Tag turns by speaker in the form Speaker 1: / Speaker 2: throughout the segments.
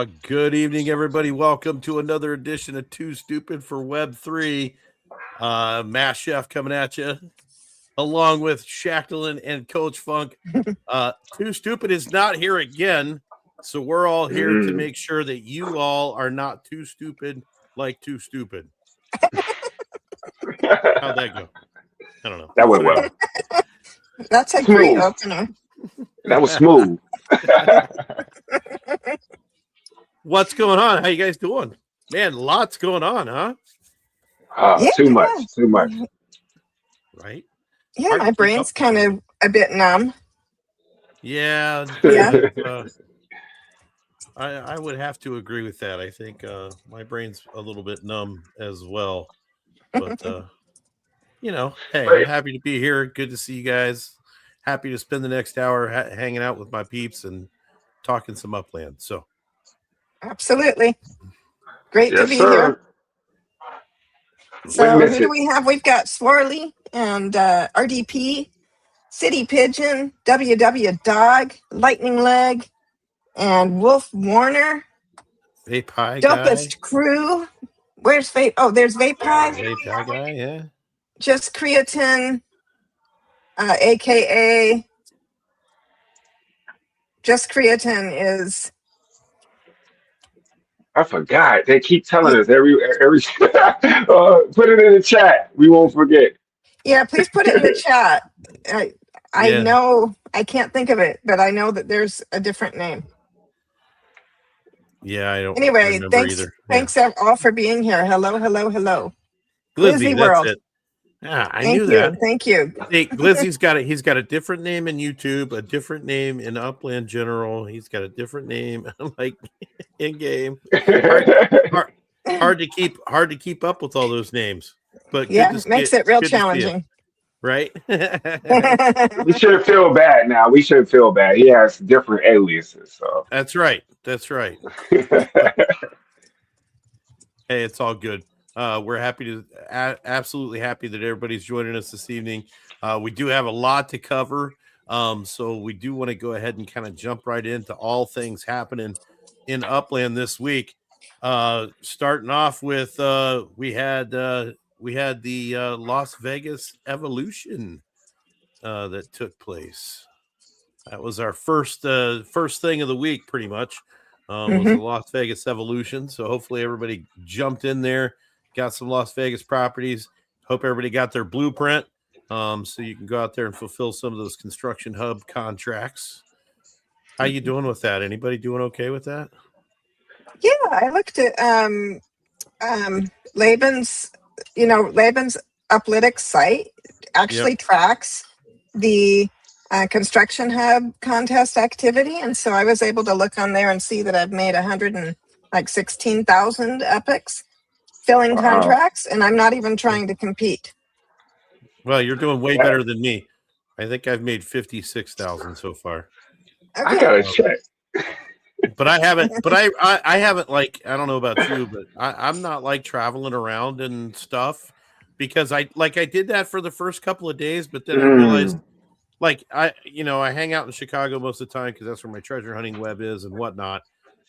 Speaker 1: Good evening, everybody. Welcome to another edition of Too Stupid for Web3. Mass Chef coming at you, along with Shackleton and Coach Funk. Too Stupid is not here again, so we're all here to make sure that you all are not too stupid like Too Stupid. How'd that go? I don't know.
Speaker 2: That went well.
Speaker 3: That's a great opener.
Speaker 2: That was smooth.
Speaker 1: What's going on? How you guys doing? Man, lots going on, huh?
Speaker 2: Too much.
Speaker 1: Right?
Speaker 3: Yeah, my brain's kind of a bit numb.
Speaker 1: Yeah.
Speaker 3: Yeah.
Speaker 1: I would have to agree with that. I think my brain's a little bit numb as well. But, hey, I'm happy to be here. Good to see you guys. Happy to spend the next hour hanging out with my peeps and talking some Upland. So,
Speaker 3: absolutely. Great to be here. So who do we have? We've got Swirly and RDP, City Pigeon, WW Dog, Lightning Leg, and Wolf Warner.
Speaker 1: Vape Pie
Speaker 3: Dopest Crew. Where's Vape? Oh, there's Vape Pie.
Speaker 1: Vape Pie guy, yeah.
Speaker 3: Just Creatine, aka Just Creatine is.
Speaker 2: I forgot. They keep telling us every put it in the chat. We won't forget.
Speaker 3: Yeah, please put it in the chat. I know I can't think of it, but I know that there's a different name.
Speaker 1: Yeah, I don't.
Speaker 3: Anyway, thanks
Speaker 1: Yeah.
Speaker 3: all for being here. Hello.
Speaker 1: Glizzy,
Speaker 3: World.
Speaker 1: that's it. Yeah, I knew that.
Speaker 3: Thank you.
Speaker 1: Hey, Glizzy's got it. He's got a different name in YouTube, a different name in Upland General. He's got a different name like in game. Hard to keep up with all those names. But
Speaker 3: yeah, makes it real challenging.
Speaker 1: Right?
Speaker 2: We shouldn't feel bad now. We shouldn't feel bad. He has different aliases. So
Speaker 1: That's right. Hey, it's all good. We're absolutely happy that everybody's joining us this evening. We do have a lot to cover. So we do want to go ahead and kind of jump right into all things happening in Upland this week. Starting off with we had the Las Vegas Evolution that took place. That was our first thing of the week, pretty much. Was the Las Vegas Evolution. So hopefully everybody jumped in there, got some Las Vegas properties. Hope everybody got their blueprint, so you can go out there and fulfill some of those construction hub contracts. How you doing with that? Anybody doing okay with that?
Speaker 3: Yeah, I looked at Laban's Uplytics site actually tracks the construction hub contest activity, and so I was able to look on there and see that I've made 116,000 epics filling contracts, and I'm not even trying to compete.
Speaker 1: Well, you're doing way better than me. I think I've made 56,000 so far.
Speaker 3: Okay.
Speaker 2: I gotta check.
Speaker 1: But I haven't. But I haven't, like, I don't know about you, but I'm not like traveling around and stuff because I did that for the first couple of days, but then I realized. Like I hang out in Chicago most of the time because that's where my treasure hunting web is and whatnot.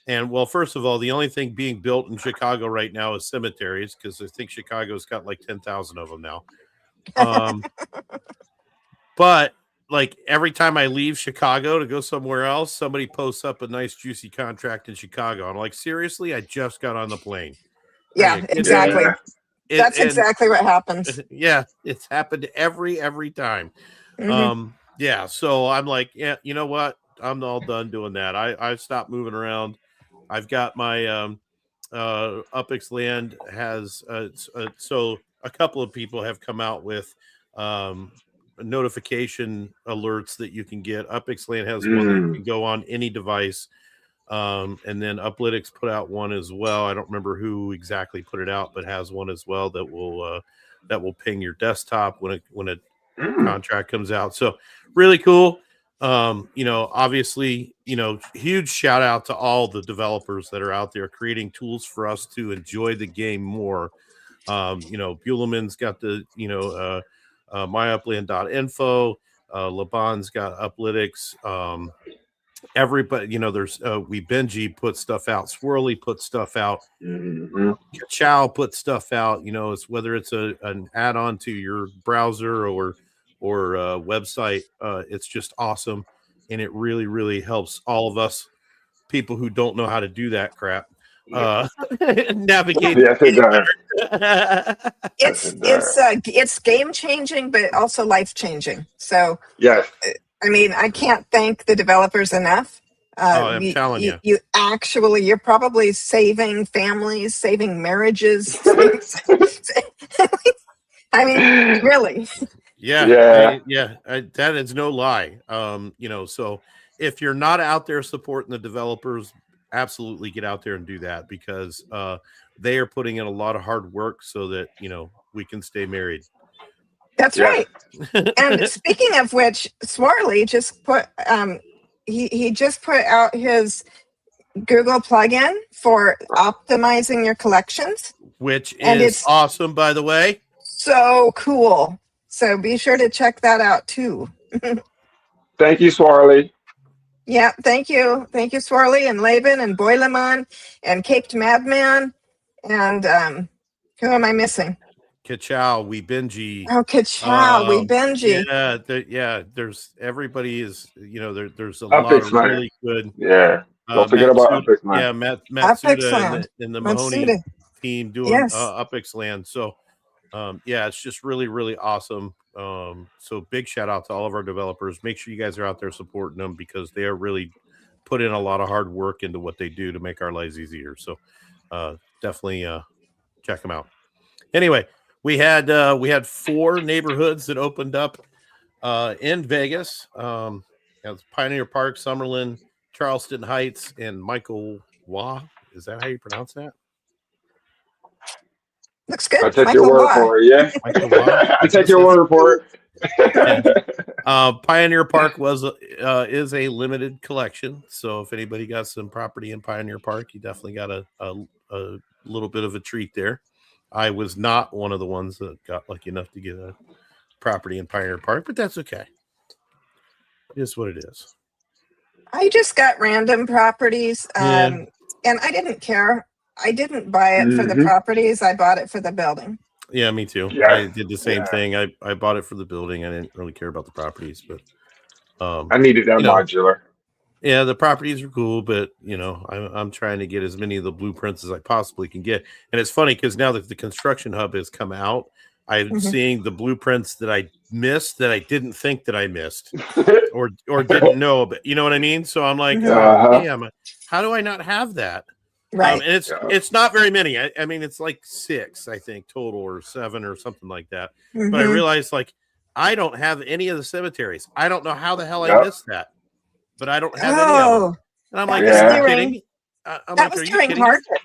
Speaker 1: And well, first of all, the only thing being built in Chicago right now is cemeteries because I think Chicago's got like 10,000 of them now. But like every time I leave Chicago to go somewhere else, somebody posts up a nice juicy contract in Chicago. I'm like, seriously, I just got on the plane.
Speaker 3: Yeah, exactly. That's exactly what happens.
Speaker 1: Yeah, it's happened every time. Yeah, so I'm like, yeah, you know what? I'm all done doing that. I've stopped moving around. I've got my Upix Land has so a couple of people have come out with notification alerts that you can get. Upix Land has one that you can go on any device. And then Uplytics put out one as well. I don't remember who exactly put it out, but has one as well that will ping your desktop when a contract comes out. So really cool. Obviously, huge shout out to all the developers that are out there creating tools for us to enjoy the game more. Buleman's got the myupland.info. Laban's got Uplytics. everybody, there's We Benji put stuff out, Swirly put stuff out,
Speaker 2: Mm-hmm.
Speaker 1: Chow put stuff out. It's whether it's an add-on to your browser or website. It's just awesome, and it really, really helps all of us people who don't know how to do that crap navigate.
Speaker 2: Yes, it does.
Speaker 3: It's game changing, but also life changing. So
Speaker 2: Yes.
Speaker 3: I mean, I can't thank the developers enough.
Speaker 1: I'm telling you.
Speaker 3: You're probably saving families, saving marriages. I mean, really.
Speaker 1: Yeah. That is no lie. So if you're not out there supporting the developers, absolutely get out there and do that, because they are putting in a lot of hard work so that, we can stay married.
Speaker 3: That's right. And speaking of which, Swarley just put he just put out his Google plugin for optimizing your collections,
Speaker 1: which is awesome, by the way.
Speaker 3: So cool. So be sure to check that out too.
Speaker 2: Thank you, Swarley.
Speaker 3: Yeah, thank you. Thank you, Swarley and Laban and Boilerman and Caped Madman. And who am I missing?
Speaker 1: Kachow, We Benji.
Speaker 3: Oh, Kachow, We Benji.
Speaker 1: There's everybody is, there's a
Speaker 2: Upix
Speaker 1: lot of really good.
Speaker 2: Yeah. Don't forget about Upix Land.
Speaker 1: Yeah, Matt Suda and the Mahoney team doing Upix Land. So it's just really, really awesome. So big shout out to all of our developers. Make sure you guys are out there supporting them, because they are really put in a lot of hard work into what they do to make our lives easier. So definitely check them out. Anyway, we had 4 neighborhoods that opened up in Vegas. Pioneer Park, Summerlin, Charleston Heights, and Michael Wah. Is that how you pronounce that?
Speaker 3: Looks good.
Speaker 2: I take your word for it. Yeah. I take your word for
Speaker 1: it. Pioneer Park is a limited collection, so if anybody got some property in Pioneer Park, you definitely got a little bit of a treat there. I was not one of the ones that got lucky enough to get a property in Pioneer Park, but that's okay. It is what it is.
Speaker 3: I just got random properties, and I didn't care. I didn't buy it for the properties. I bought it for the building.
Speaker 1: Yeah, me too.
Speaker 2: Yeah.
Speaker 1: I did the same thing. I bought it for the building. I didn't really care about the properties, but
Speaker 2: I needed that modular.
Speaker 1: Yeah, the properties are cool, but I'm trying to get as many of the blueprints as I possibly can get. And it's funny because now that the construction hub has come out, I'm seeing the blueprints that I missed that I didn't think that I missed or didn't know. But you know what I mean? So I'm like, damn, how do I not have that?
Speaker 3: Right.
Speaker 1: And it's not very many. I mean, it's like 6, I think, total, or 7 or something like that. But I realized, like, I don't have any of the cemeteries. I don't know how the hell I missed that. But I don't have any of them. And I'm like, are you kidding?
Speaker 3: That was during Market.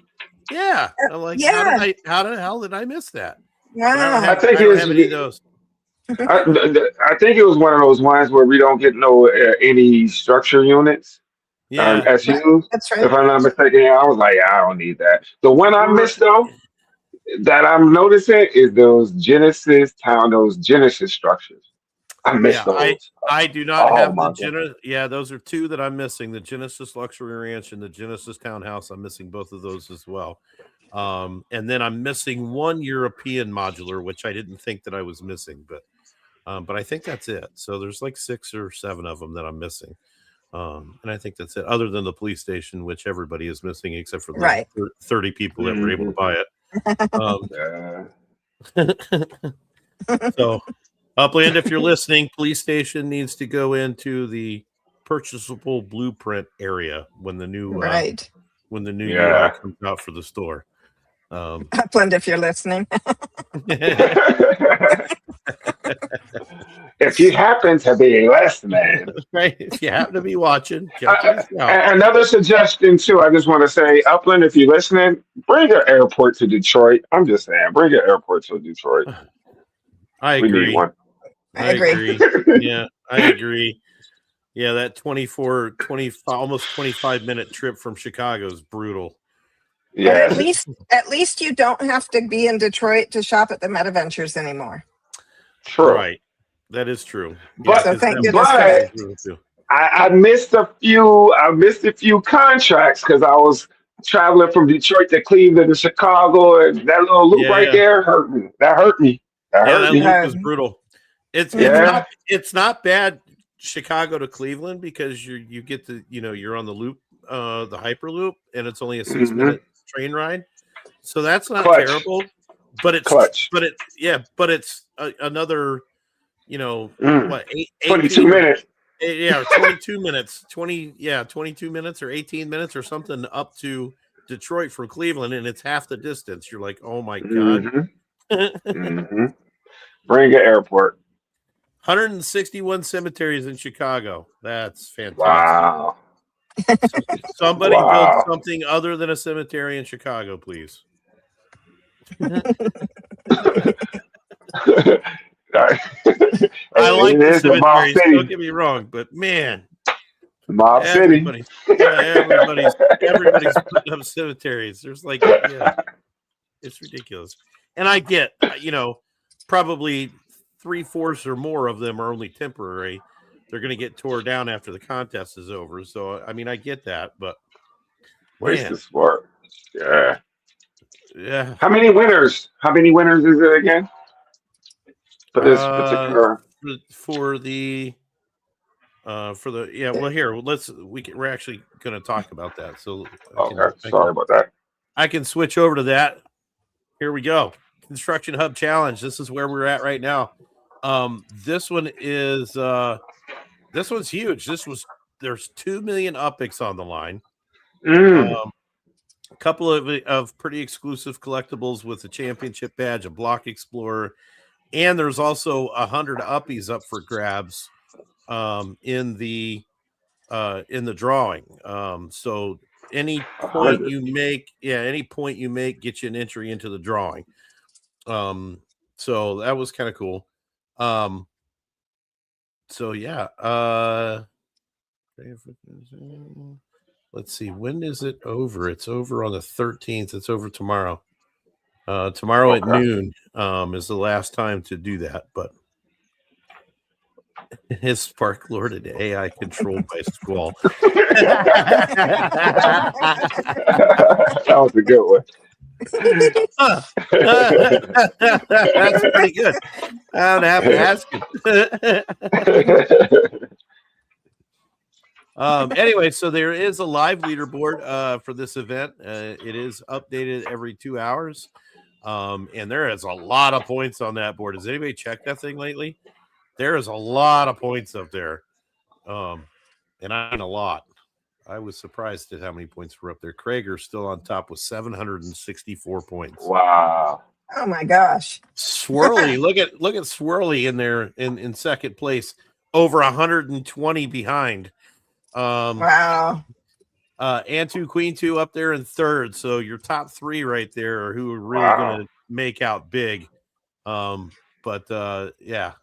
Speaker 1: Yeah. I'm like, how the hell did I miss that?
Speaker 3: Yeah.
Speaker 2: I think it was any of those. I think it was one of those ones where we don't get any structure units. SUs.
Speaker 3: That's right.
Speaker 2: If I'm not mistaken, I was like, I don't need that. The one I missed though, that I'm noticing, is those Genesis structures. I missed those.
Speaker 1: I do not have the Genesis. Yeah, those are 2 that I'm missing: the Genesis Luxury Ranch and the Genesis Townhouse. I'm missing both of those as well. And then I'm missing 1 European modular, which I didn't think that I was missing, but I think that's it. So there's like 6 or 7 of them that I'm missing. And I think that's it, other than the police station, which everybody is missing except for the 30 people that were able to buy it. So Upland, if you're listening, police station needs to go into the purchasable blueprint area when the new UI comes out for the store.
Speaker 3: Upland, if you're listening.
Speaker 2: If you happen to be listening,
Speaker 1: right? If you happen to be watching,
Speaker 2: another suggestion too. I just want to say, Upland, if you're listening, bring an airport to Detroit. I'm just saying, bring an airport to Detroit.
Speaker 1: I agree.
Speaker 2: We need one.
Speaker 3: I agree.
Speaker 1: Yeah, I agree. Yeah, that almost 25-minute trip from Chicago is brutal.
Speaker 2: Yeah.
Speaker 3: At least you don't have to be in Detroit to shop at the MetaVentures anymore.
Speaker 2: True.
Speaker 1: Right. That is true.
Speaker 2: But,
Speaker 3: so thank you.
Speaker 2: I I missed a few. I missed a few contracts because I was traveling from Detroit to Cleveland to Chicago, and that little loop right
Speaker 1: Yeah.
Speaker 2: there hurt me. That hurt me. That
Speaker 1: Yeah,
Speaker 2: hurt
Speaker 1: that
Speaker 2: me.
Speaker 1: loop was brutal. It's
Speaker 2: Yeah.
Speaker 1: it's not bad Chicago to Cleveland because you get the you're on the loop, the Hyperloop, and it's only a 6-minute train ride. So that's not
Speaker 2: Clutch.
Speaker 1: terrible. But it's
Speaker 2: Clutch.
Speaker 1: another what
Speaker 2: 22
Speaker 1: 18
Speaker 2: minutes.
Speaker 1: 22 minutes 22 minutes or 18 minutes or something up to Detroit from Cleveland, and it's half the distance. You're like, oh my god.
Speaker 2: Bring an airport.
Speaker 1: 161 cemeteries in Chicago. That's fantastic.
Speaker 2: Wow.
Speaker 1: Somebody build something other than a cemetery in Chicago, please. I like the cemeteries, don't get me wrong, but man,
Speaker 2: Mob
Speaker 1: everybody's putting up cemeteries. There's like, it's ridiculous. And I get, probably 3/4 or more of them are only temporary. They're going to get tore down after the contest is over. So, I mean, I get that, but
Speaker 2: where's the sport? Yeah.
Speaker 1: Yeah.
Speaker 2: How many winners? How many winners is it again? For this particular
Speaker 1: we're actually going to talk about that. So
Speaker 2: sorry about that.
Speaker 1: I can switch over to that. Here we go. Construction Hub Challenge. This is where we're at right now. This one is this one's huge. There's 2 million UPICs on the line. A couple of pretty exclusive collectibles with a championship badge, a block explorer, and there's also 100 uppies up for grabs in the drawing. So any point you make gets you an entry into the drawing. So that was kind of cool. Let's see, when is it over? It's over on the 13th. It's over tomorrow. Tomorrow at noon is the last time to do that, but his Spark Lorded AI controlled by Squall.
Speaker 2: That was a good one.
Speaker 1: That's pretty good. I don't have to ask him. Anyway, so there is a live leaderboard for this event. It is updated every 2 hours. And there is a lot of points on that board. Has anybody checked that thing lately? There is a lot of points up there. And I mean a lot. I was surprised at how many points were up there. Krager's still on top with 764 points.
Speaker 2: Wow.
Speaker 3: Oh my gosh.
Speaker 1: Swirly, look at Swirly in there in second place, over 120 behind.
Speaker 3: Wow.
Speaker 1: Antu Queen 2 up there in third. So your top three right there are who are really going to make out big. Yeah,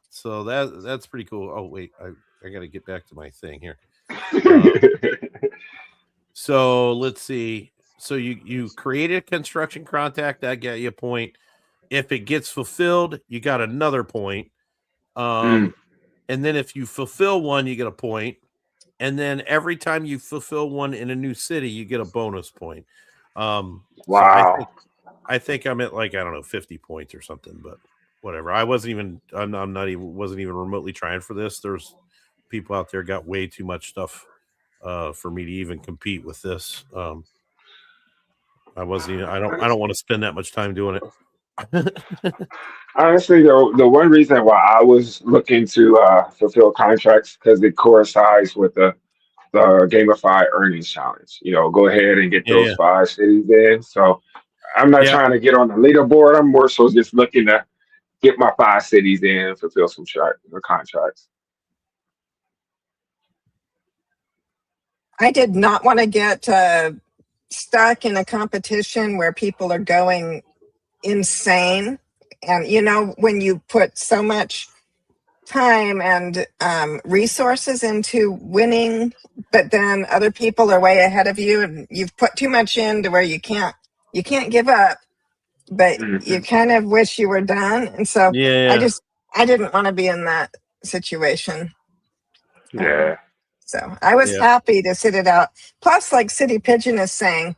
Speaker 1: so that's pretty cool. Oh wait, I got to get back to my thing here. So let's see. So you created a construction contact, that got you a point. If it gets fulfilled, you got another point. And then if you fulfill one, you get a point. And then every time you fulfill one in a new city, you get a bonus point.
Speaker 2: Wow.
Speaker 1: So I think I'm at 50 points or something, but whatever. wasn't even remotely trying for this. There's people out there got way too much stuff for me to even compete with this. I don't want to spend that much time doing it.
Speaker 2: Honestly, though, the one reason why I was looking to fulfill contracts because it coincides with the gamified earnings challenge. Go ahead and get those 5 cities in. So I'm not trying to get on the leaderboard. I'm more so just looking to get my 5 cities in, fulfill some contracts.
Speaker 3: I did not want to get stuck in a competition where people are going insane. And when you put so much time and resources into winning, but then other people are way ahead of you, and you've put too much in to where you can't give up, but you kind of wish you were done. And so I didn't want to be in that situation.
Speaker 2: Yeah.
Speaker 3: So I was happy to sit it out. Plus, like City Pigeon is saying,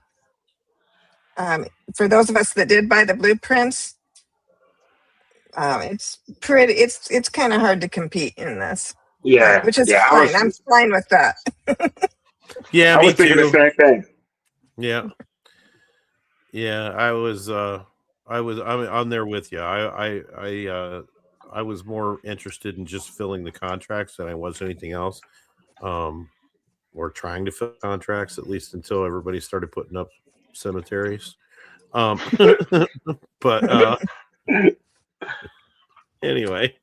Speaker 3: for those of us that did buy the blueprints, it's pretty. It's kind of hard to compete in this.
Speaker 2: Yeah,
Speaker 3: which is
Speaker 2: yeah.
Speaker 3: fine. I'm fine with that.
Speaker 1: Yeah,
Speaker 2: I
Speaker 1: me
Speaker 2: was thinking
Speaker 1: too.
Speaker 2: the same thing.
Speaker 1: Yeah, yeah. I'm there with you. I was more interested in just filling the contracts than I was anything else. Or trying to fill contracts, at least until everybody started putting up cemeteries. But anyway,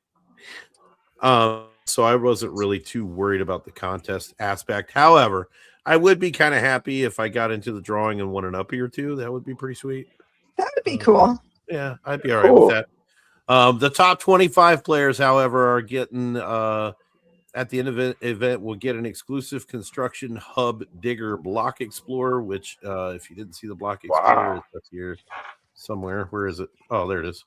Speaker 1: so I wasn't really too worried about the contest aspect. However, I would be kind of happy if I got into the drawing and won an uppie or two. That would be pretty sweet.
Speaker 3: That would be cool.
Speaker 1: Yeah, I'd be all right with that. The top 25 players, however, are getting at the end of the event, we'll get an exclusive Construction Hub Digger Block Explorer, which if you didn't see the Block Explorer, it's up here somewhere. Where is it? Oh, there it is.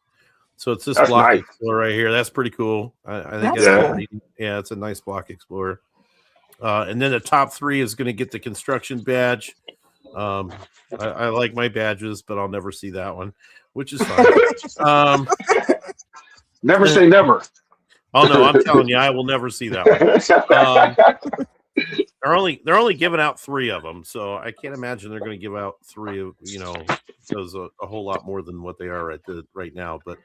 Speaker 1: So it's this Block Explorer right here. That's pretty cool. I think it's a nice Block Explorer. And then the top 3 is going to get the construction badge. I like my badges, but I'll never see that one, which is fine.
Speaker 2: Never say never.
Speaker 1: Oh no, I'm telling you, I will never see that one. They're only giving out 3 of them, so I can't imagine they're going to give out 3 of those a whole lot more than what they are right now. But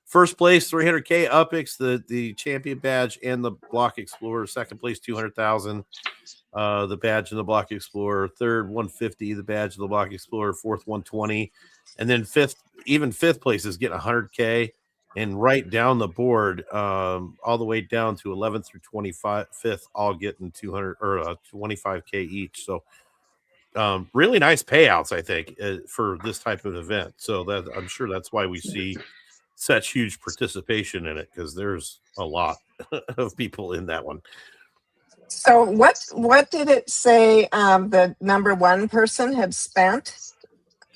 Speaker 1: first place, 300K Upix, the champion badge and the Block Explorer. Second place, 200,000. The badge and the Block Explorer. Third, 150. The badge and the Block Explorer. Fourth, 120, and then fifth place is getting 100K. And right down the board, all the way down to 11th through 25th, all getting 200 or 25K each. So, really nice payouts, I think, for this type of event. So that I'm sure that's why we see such huge participation in it, because there's a lot of people in that one.
Speaker 3: So what did it say the number 1 person had spent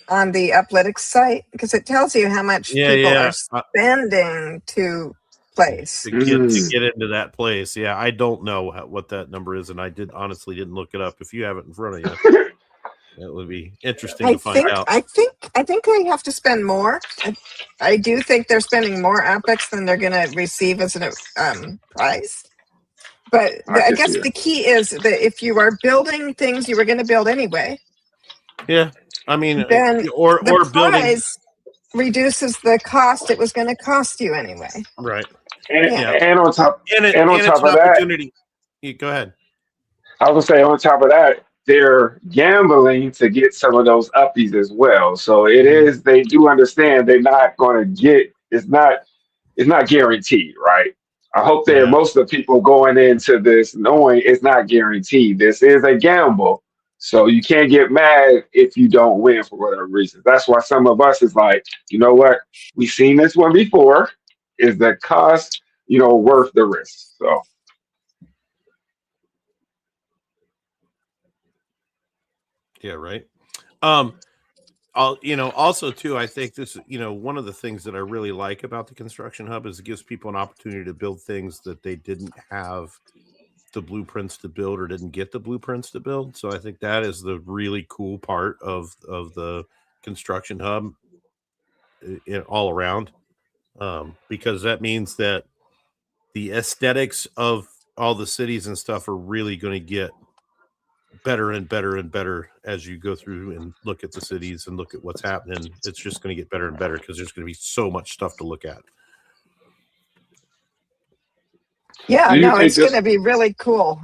Speaker 3: on the Uplytics site? Because it tells you how much people are spending to place.
Speaker 1: To get into that place. Yeah, I don't know what that number is, and I honestly didn't look it up. If you have it in front of you, that would be interesting to find out.
Speaker 3: I think they have to spend more. I do think they're spending more Apex than they're going to receive as a prize. But I guess the key is that if you are building things you were going to build anyway.
Speaker 1: Yeah, I mean,
Speaker 3: then
Speaker 1: or
Speaker 3: prize
Speaker 1: building
Speaker 3: reduces the cost it was going to cost you anyway.
Speaker 1: Right.
Speaker 2: And on top of
Speaker 1: that, go ahead.
Speaker 2: I was gonna say, on top of that, they're gambling to get some of those uppies as well. So they do understand they're not going to get. It's not guaranteed, right? I hope that most of the people going into this knowing it's not guaranteed. This is a gamble. So you can't get mad if you don't win for whatever reason. That's why some of us is like, you know what? We've seen this one before. Is the cost, worth the risk? So.
Speaker 1: Yeah, right. Also too, I think this, one of the things that I really like about the Construction Hub is it gives people an opportunity to build things that they didn't have the blueprints to build or didn't get the blueprints to build. So I think that is the really cool part of the Construction Hub all around, because that means that the aesthetics of all the cities and stuff are really going to get better and better and better as you go through and look at the cities and look at what's happening. It's just going to get better and better because there's going to be so much stuff to look at.
Speaker 3: Yeah, no, it's going to be really cool.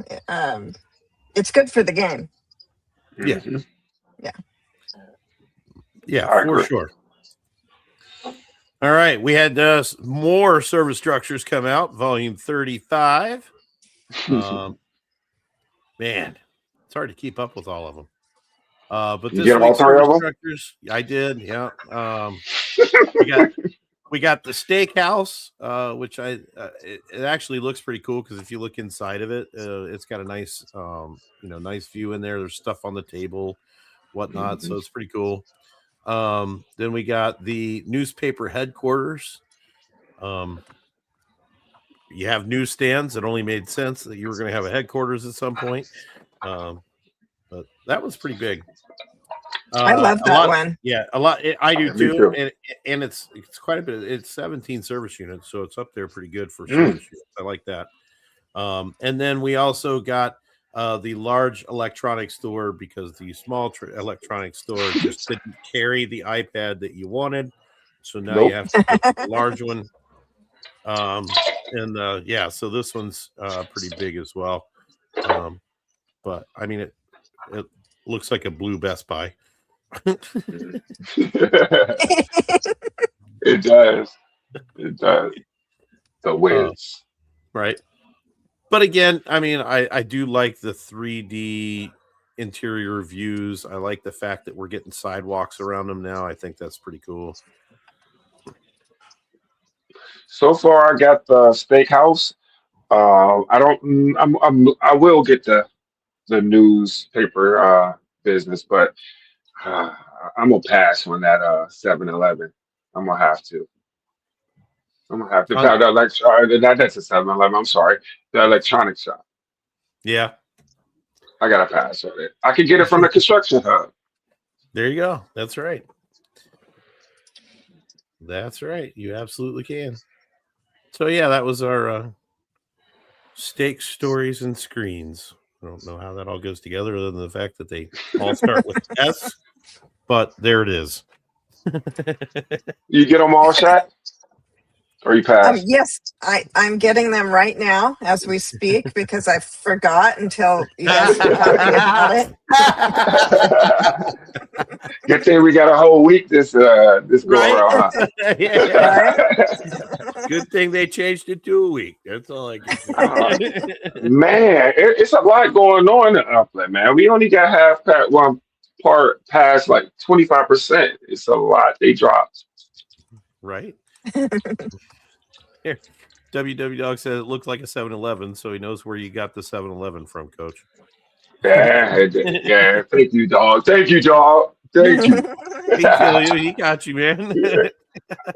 Speaker 3: It's good for the game.
Speaker 1: Yeah.
Speaker 3: Yeah.
Speaker 1: Yeah, for sure. All right. We had more service structures come out, volume 35. Man, it's hard to keep up with all of them. But this week's service structures, I did. Yeah. We got the steakhouse, which it actually looks pretty cool because if you look inside of it, it's got a nice, nice view in there. There's stuff on the table, whatnot. So it's pretty cool. Then we got the newspaper headquarters. you have newsstands. It only made sense that you were going to have a headquarters at some point. But that was pretty big.
Speaker 3: I love that one.
Speaker 1: Yeah, a lot. I do
Speaker 2: Yeah, me
Speaker 1: too.
Speaker 2: too.
Speaker 1: And it's quite a bit. It's 17 service units, so it's up there pretty good for service units. I like that. And then we also got the large electronics store because the small electronics store just didn't carry the iPad that you wanted. So now you have to get the large one. Yeah, so this one's pretty big as well. But I mean, it looks like a blue Best Buy.
Speaker 2: It does. It does. The Wiz.
Speaker 1: Right. But again, I mean, I do like the 3D interior views. I like the fact that we're getting sidewalks around them now. I think that's pretty cool.
Speaker 2: So far, I got the steakhouse. I don't. I will get the newspaper business, but I'm gonna pass on that 7-Eleven. I'm gonna have to. I'm gonna have to.
Speaker 1: Uh,
Speaker 2: That's a 7-Eleven. I'm sorry, the electronics shop.
Speaker 1: yeah.
Speaker 2: I gotta pass on it. I could get it from the construction hub.
Speaker 1: There you go. That's right. That's right. You absolutely can. So yeah, that was our steak stories and screens. I don't know how that all goes together other than the fact that they all start with S, but there it is.
Speaker 2: You get them all shot, or you pass?
Speaker 3: Yes, I'm getting them right now as we speak because I forgot until you guys were talking about it.
Speaker 2: Good thing we got a whole week this go around.
Speaker 1: Yeah. Good thing they changed it to a week. That's all I can say.
Speaker 2: Man, it's a lot going on in Upland, man. We only got one part past like 25%. It's a lot. They dropped.
Speaker 1: Right. Here, WW Dog said it looked like a 7-Eleven, so he knows where you got the 7-Eleven from, Coach.
Speaker 2: Yeah. Thank you, dog. Thank you, dog. Thank you.
Speaker 1: He got you, man.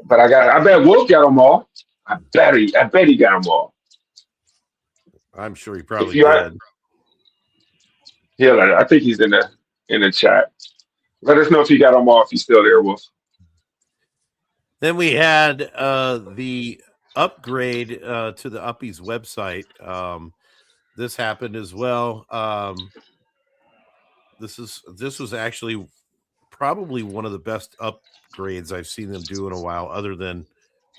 Speaker 2: But I bet Wolf got them all. I bet he got them all.
Speaker 1: I'm sure he probably did.
Speaker 2: Yeah, I think he's in the chat. Let us know if you got them all. If he's still there, Wolf.
Speaker 1: Then we had the upgrade to the Uppies website. This happened as well. This was actually probably one of the best upgrades I've seen them do in a while, other than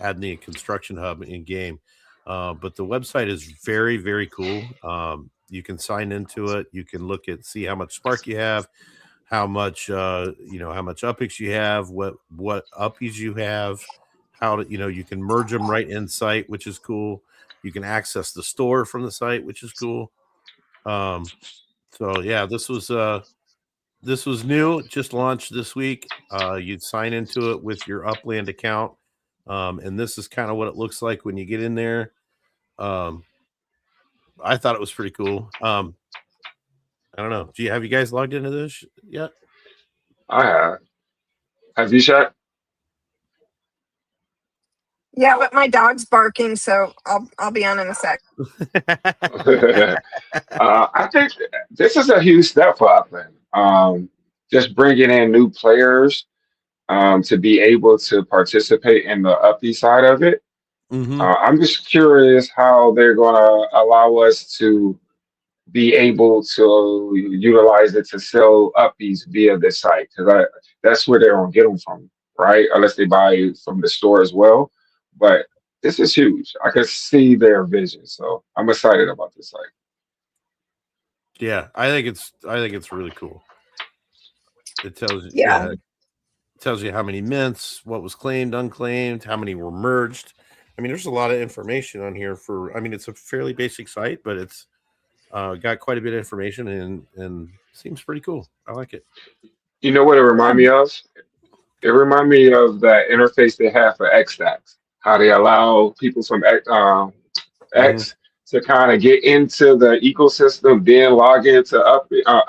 Speaker 1: adding the construction hub in game. But the website is very, very cool. You can sign into it. You can see how much Spark you have, how much how much Upix you have, what Uppies you have, how to you can merge them right in site, which is cool. You can access the store from the site, which is cool. So yeah, this was new, just launched this week. You'd sign into it with your Upland account. And this is kind of what it looks like when you get in there. I thought it was pretty cool. I don't know. Have you guys logged into this yet?
Speaker 2: I have. Have you, Shaq?
Speaker 3: Yeah, but my dog's barking, so I'll be on in a sec.
Speaker 2: I think this is a huge step for Upland. Just bringing in new players to be able to participate in the uppy side of it.
Speaker 1: Mm-hmm.
Speaker 2: I'm just curious how they're going to allow us to be able to utilize it to sell uppies via the site, because that's where they're going to get them from, right? Unless they buy it from the store as well. But this is huge. I can see their vision, so I'm excited about this site.
Speaker 1: Yeah, I think it's really cool. It tells you,
Speaker 3: Yeah.
Speaker 1: It tells you how many mints, what was claimed, unclaimed, how many were merged. I mean, there's a lot of information on here it's a fairly basic site, but it's got quite a bit of information and seems pretty cool. I like it.
Speaker 2: You know what it reminds me of? It reminds me of that interface they have for Xstacks, how they allow people from X to kind of get into the ecosystem, then log into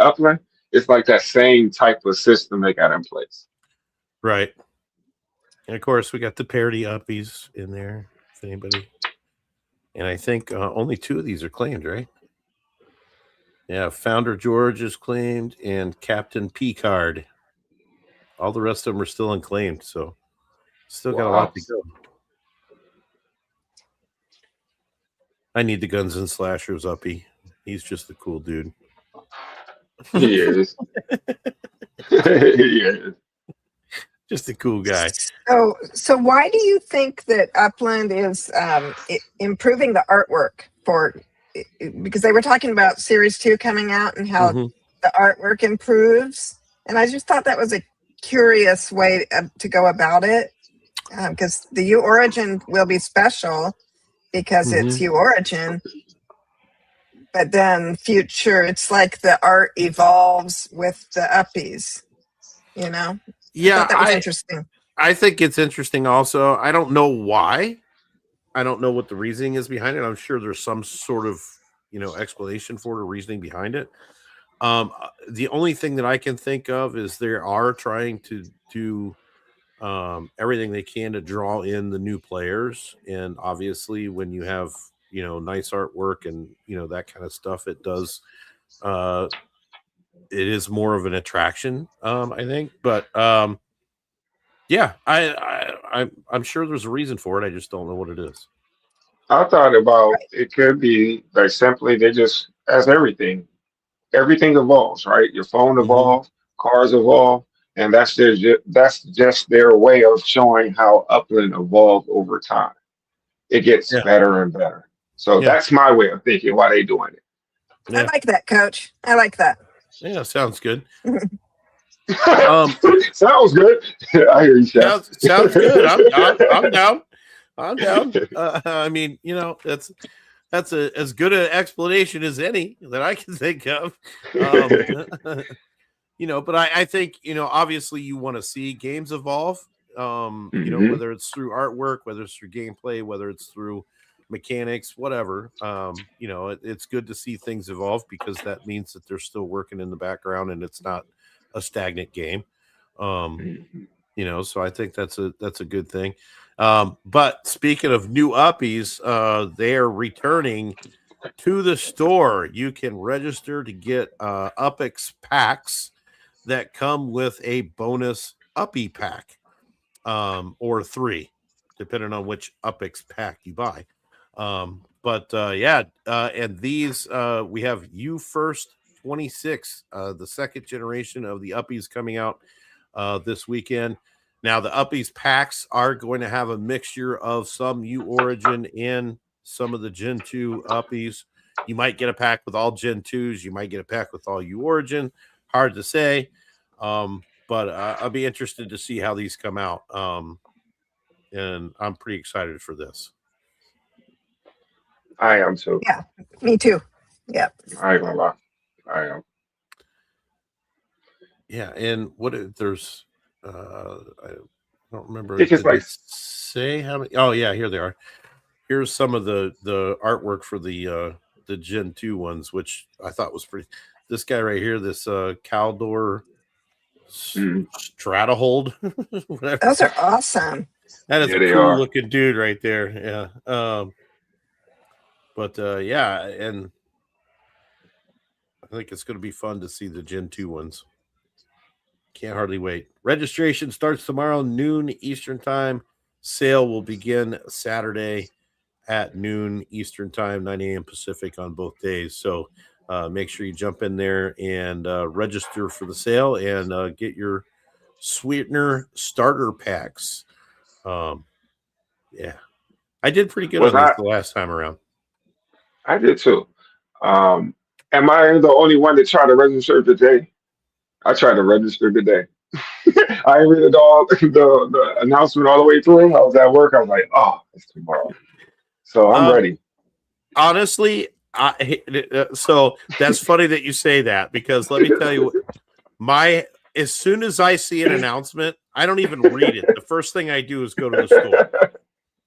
Speaker 2: Upland. It's like that same type of system they got in place.
Speaker 1: Right. And of course, we got the parody uppies in there. If anybody And I think only 2 of these are claimed, right? Yeah, Founder George is claimed and Captain Picard. All the rest of them are still unclaimed, so still got a lot to go. I need the Guns and Slashers uppy. He's just a cool dude.
Speaker 2: He is. He is.
Speaker 1: Just a cool guy.
Speaker 3: So why do you think that Upland is improving the artwork for? Because they were talking about Series 2 coming out and how the artwork improves, and I just thought that was a curious way to go about it. Because the U Origin will be special because it's U Origin, but then future, it's like the art evolves with the uppies, you know?
Speaker 1: Yeah,
Speaker 3: I thought that was interesting.
Speaker 1: I think it's interesting also. I don't know why. I don't know what the reasoning is behind it. I'm sure there's some sort of, explanation for it or reasoning behind it. The only thing that I can think of is they are trying to do everything they can to draw in the new players. And obviously when you have, nice artwork and, that kind of stuff, it does, it is more of an attraction, I think. But yeah, I'm sure there's a reason for it. I just don't know what it is.
Speaker 2: I thought about it could be like simply they just, as everything evolves, right? Your phone evolves, cars evolve, and that's just their way of showing how Upland evolved over time. It gets better and better. So that's my way of thinking why they doing it.
Speaker 3: I like that, Coach. I like that.
Speaker 1: Yeah, sounds good.
Speaker 2: Sounds good. I hear you, Chef.
Speaker 1: Sounds good. I'm down. I'm down. I mean, that's as good an explanation as any that I can think of. But I think, obviously you want to see games evolve, whether it's through artwork, whether it's through gameplay, whether it's through mechanics, whatever. It's good to see things evolve because that means that they're still working in the background and it's not a stagnant game. So I think that's a good thing. But speaking of new uppies, they are returning to the store. You can register to get Upix packs that come with a bonus uppy pack, or 3, depending on which Upix pack you buy. And these we have U First 26, the second generation of the uppies coming out this weekend. Now, the uppies packs are going to have a mixture of some U Origin and some of the Gen 2 uppies. You might get a pack with all Gen 2s. You might get a pack with all U Origin. Hard to say. But I'll be interested to see how these come out. And I'm pretty excited for this.
Speaker 2: I am too.
Speaker 3: Yeah, me too. Yeah.
Speaker 2: I ain't gonna lie. I am.
Speaker 1: Yeah, and there's I don't remember.
Speaker 2: Did they
Speaker 1: say how many? Oh yeah, here they are. Here's some of the artwork for the Gen 2 ones, which I thought was pretty. This guy right here, this Caldor Stratahold.
Speaker 3: Those are awesome.
Speaker 1: That is a cool looking dude right there. Yeah. And I think it's going to be fun to see the Gen 2 ones. Can't hardly wait. Registration starts tomorrow, noon Eastern time. Sale will begin Saturday at noon Eastern time, 9 a.m. Pacific on both days. So make sure you jump in there and register for the sale and get your Sweetener starter packs. Yeah. I did pretty good on this the last time around.
Speaker 2: I did too. Am I the only one that tried to register today? I tried to register today. I read it all, the announcement all the way through. I was at work. I was like, oh, it's tomorrow. So I'm ready.
Speaker 1: Honestly, so that's funny that you say that because let me tell you, as soon as I see an announcement, I don't even read it. The first thing I do is go to the store.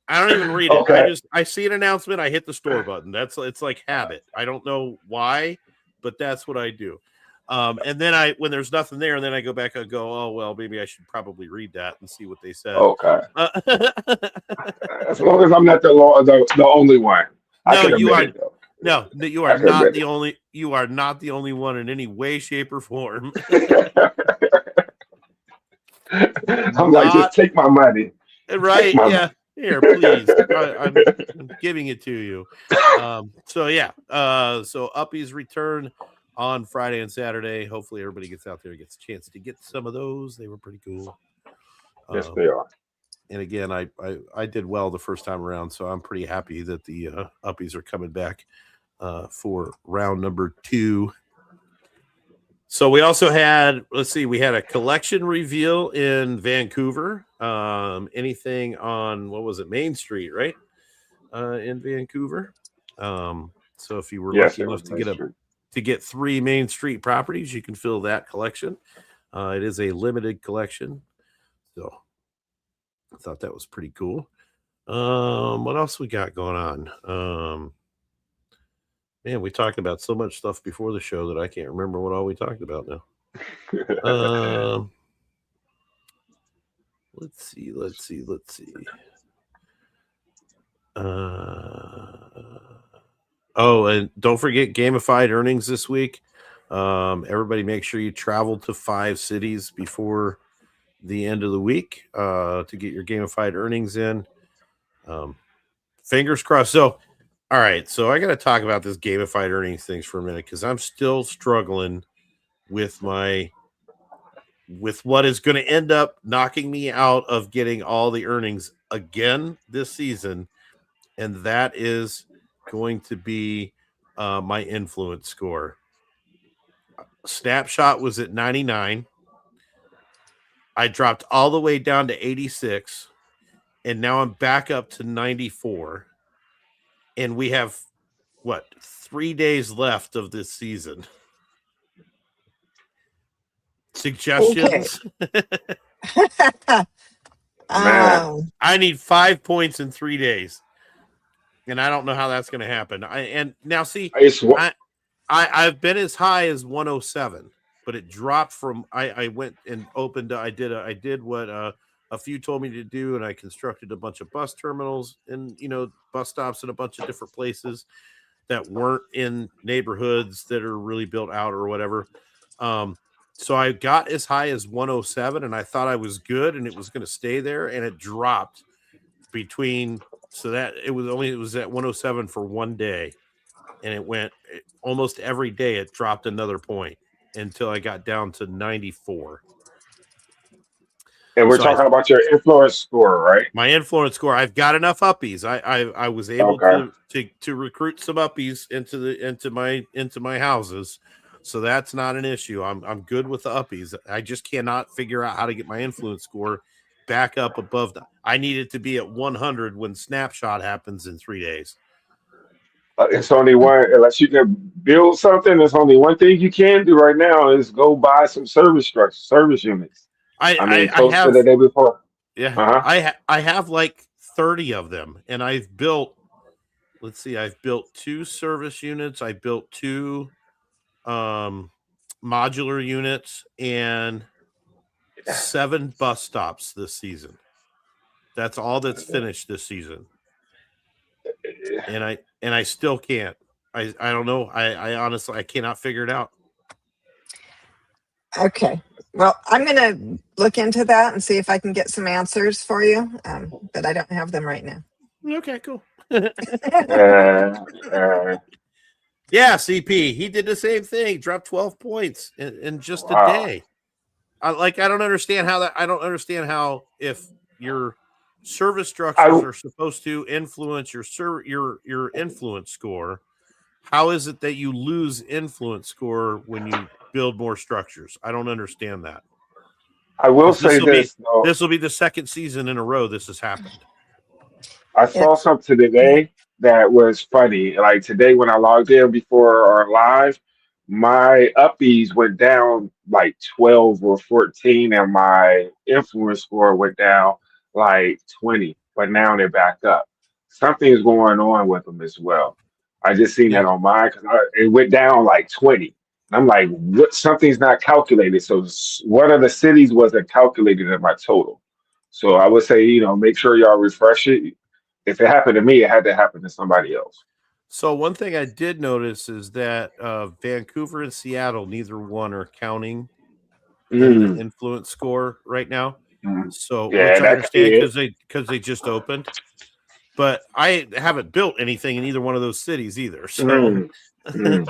Speaker 1: I don't even read it.
Speaker 2: Okay.
Speaker 1: I see an announcement, I hit the store button. It's like habit. I don't know why, but that's what I do. And then when there's nothing there, and then I go back and go, oh well, maybe I should probably read that and see what they said.
Speaker 2: Okay. As long as I'm not the only one. I
Speaker 1: No,
Speaker 2: can
Speaker 1: you
Speaker 2: admit
Speaker 1: are
Speaker 2: it though.
Speaker 1: no, you
Speaker 2: I
Speaker 1: are
Speaker 2: can
Speaker 1: not
Speaker 2: admit
Speaker 1: the only. You are not the only one in any way, shape, or form.
Speaker 2: it. I'm like, just
Speaker 1: Not
Speaker 2: take my money. Take
Speaker 1: right.
Speaker 2: my
Speaker 1: Yeah.
Speaker 2: money.
Speaker 1: Here, please. I'm giving it to you. So yeah. So Uppies return on Friday and Saturday. Hopefully everybody gets out there and gets a chance to get some of those. They were pretty cool.
Speaker 2: Yes, they are.
Speaker 1: And again, I did well the first time around, so I'm pretty happy that the Uppies are coming back for round number 2. So we also had, we had a collection reveal in Vancouver. Anything on, what was it, Main Street, right? In Vancouver. So if you were
Speaker 2: Yes,
Speaker 1: lucky
Speaker 2: it
Speaker 1: enough
Speaker 2: was Main Street.
Speaker 1: to get 3 Main Street properties, you can fill that collection. It is a limited collection. So I thought that was pretty cool. What else we got going on? Man, we talked about so much stuff before the show that I can't remember what all we talked about now. Let's see. Oh, and don't forget gamified earnings this week. Everybody make sure you travel to 5 cities before the end of the week to get your gamified earnings in. Fingers crossed. So, all right. So I got to talk about this gamified earnings things for a minute because I'm still struggling with what is going to end up knocking me out of getting all the earnings again this season, and that is going to be my influence score. Snapshot was at 99. I dropped all the way down to 86, and now I'm back up to 94. And we have, 3 days left of this season. Suggestions?
Speaker 3: Okay.
Speaker 1: I need 5 points in 3 days. And I don't know how that's going to happen. I've been as high as 107, but it dropped from. I went and opened. I did what a few told me to do, and I constructed a bunch of bus terminals and bus stops in a bunch of different places that weren't in neighborhoods that are really built out or whatever. So I got as high as 107, and I thought I was good, and it was going to stay there, and it dropped between. So that it was at 107 for one day, and it went almost every day. It dropped another point until I got down to 94.
Speaker 2: And we're talking about your influence score, right?
Speaker 1: My influence score. I've got enough uppies. I was able to recruit some uppies into my houses, so that's not an issue. I'm good with the uppies. I just cannot figure out how to get my influence score back up above that. I need it to be at 100 when snapshot happens in 3 days.
Speaker 2: It's only one, unless you can build something, there's only one thing you can do right now is go buy some service units. I close to the day before.
Speaker 1: Yeah. I have like 30 of them, and I've built, I've built 2 service units. I built 2 modular units and 7 bus stops this season. That's all that's finished this season. And I still can't. I don't know. I honestly I cannot figure it out.
Speaker 3: Okay. Well, I'm going to look into that and see if I can get some answers for you, but I don't have them right now.
Speaker 1: Okay, cool.
Speaker 2: Yeah,
Speaker 1: CP. He did the same thing. Dropped 12 points in just a day. I don't understand how that. I don't understand how if your service structures are supposed to influence your influence score, how is it that you lose influence score when you build more structures? I don't understand that.
Speaker 2: I will say this.
Speaker 1: This will be the second season in a row this has happened.
Speaker 2: I saw something today that was funny. Like today when I logged in before our live, my uppies went down like 12 or 14, and my influence score went down like 20. But now they're back up. Something is going on with them as well. I just seen that on mine because it went down like 20. I'm like, what? Something's not calculated. So one of the cities wasn't calculated in my total. So I would say, make sure y'all refresh it. If it happened to me, it had to happen to somebody else.
Speaker 1: So one thing I did notice is that Vancouver and Seattle, neither one are counting in the
Speaker 2: Mm,
Speaker 1: influence score right now.
Speaker 2: mm.
Speaker 1: So,
Speaker 2: Yeah,
Speaker 1: which I
Speaker 2: that could
Speaker 1: understand
Speaker 2: be it.
Speaker 1: because they just opened, but I haven't built anything in either one of those cities either. So,
Speaker 2: Mm, mm,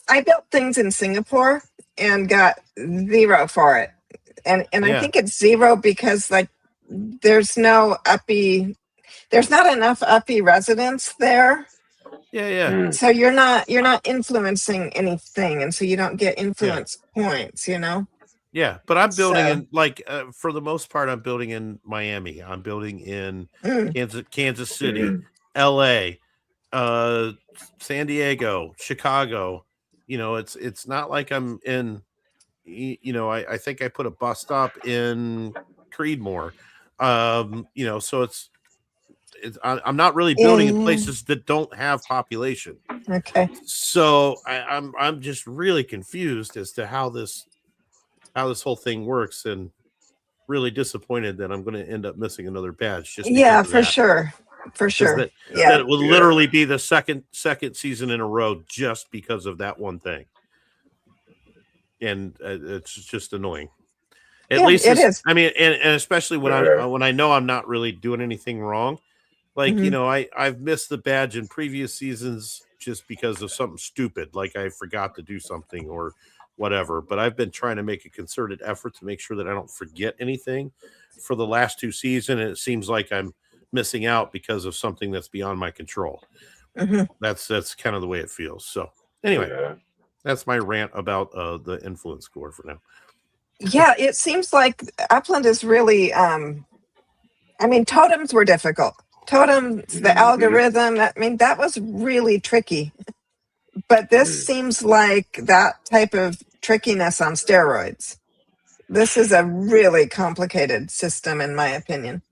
Speaker 3: I built things in Singapore and got 0 for it. And I
Speaker 1: yeah,
Speaker 3: think it's 0 because like there's not enough uppy residents there.
Speaker 1: yeah.
Speaker 2: mm.
Speaker 3: So you're not influencing anything, and so you don't get
Speaker 1: Yeah.
Speaker 3: influence points, you know?
Speaker 1: Yeah, but I'm building
Speaker 3: So
Speaker 1: in like for the most part, I'm building in Miami. I'm building in
Speaker 3: mm,
Speaker 1: Kansas City,
Speaker 2: Mhm.
Speaker 1: L.A., uh, San Diego, Chicago. It's not like I'm in. I think I put a bus stop in Creedmoor. So I'm not really building in
Speaker 3: yeah,
Speaker 1: places that don't have population.
Speaker 3: okay.
Speaker 1: So I'm just really confused as to how this whole thing works, and really disappointed that I'm going to end up missing another badge just because
Speaker 3: Yeah,
Speaker 1: of
Speaker 3: for
Speaker 1: that.
Speaker 3: sure. For
Speaker 1: Because
Speaker 3: sure.
Speaker 1: that
Speaker 3: Yeah.
Speaker 1: it would
Speaker 2: Yeah.
Speaker 1: literally be the second season in a row just because of that one thing, and it's just annoying. At
Speaker 3: Yeah,
Speaker 1: least
Speaker 3: it
Speaker 1: it's,
Speaker 3: is.
Speaker 1: I mean, and especially
Speaker 2: Yeah.
Speaker 1: when I know I'm not really doing anything wrong. Like,
Speaker 3: Hmm.
Speaker 1: I've missed the badge in previous seasons just because of something stupid, like I forgot to do something or whatever. But I've been trying to make a concerted effort to make sure that I don't forget anything for the last 2 seasons, and it seems like I'm missing out because of something that's beyond my control.
Speaker 3: Hmm.
Speaker 1: That's kind of the way it feels. So anyway,
Speaker 2: Yeah.
Speaker 1: that's my rant about the influence score for now.
Speaker 3: Yeah, it seems like Upland is really I mean, totems were difficult. Totems, the
Speaker 2: Hmm.
Speaker 3: algorithm, that was really tricky. But this
Speaker 2: Hmm.
Speaker 3: seems like that type of trickiness on steroids. This is a really complicated system, in my opinion.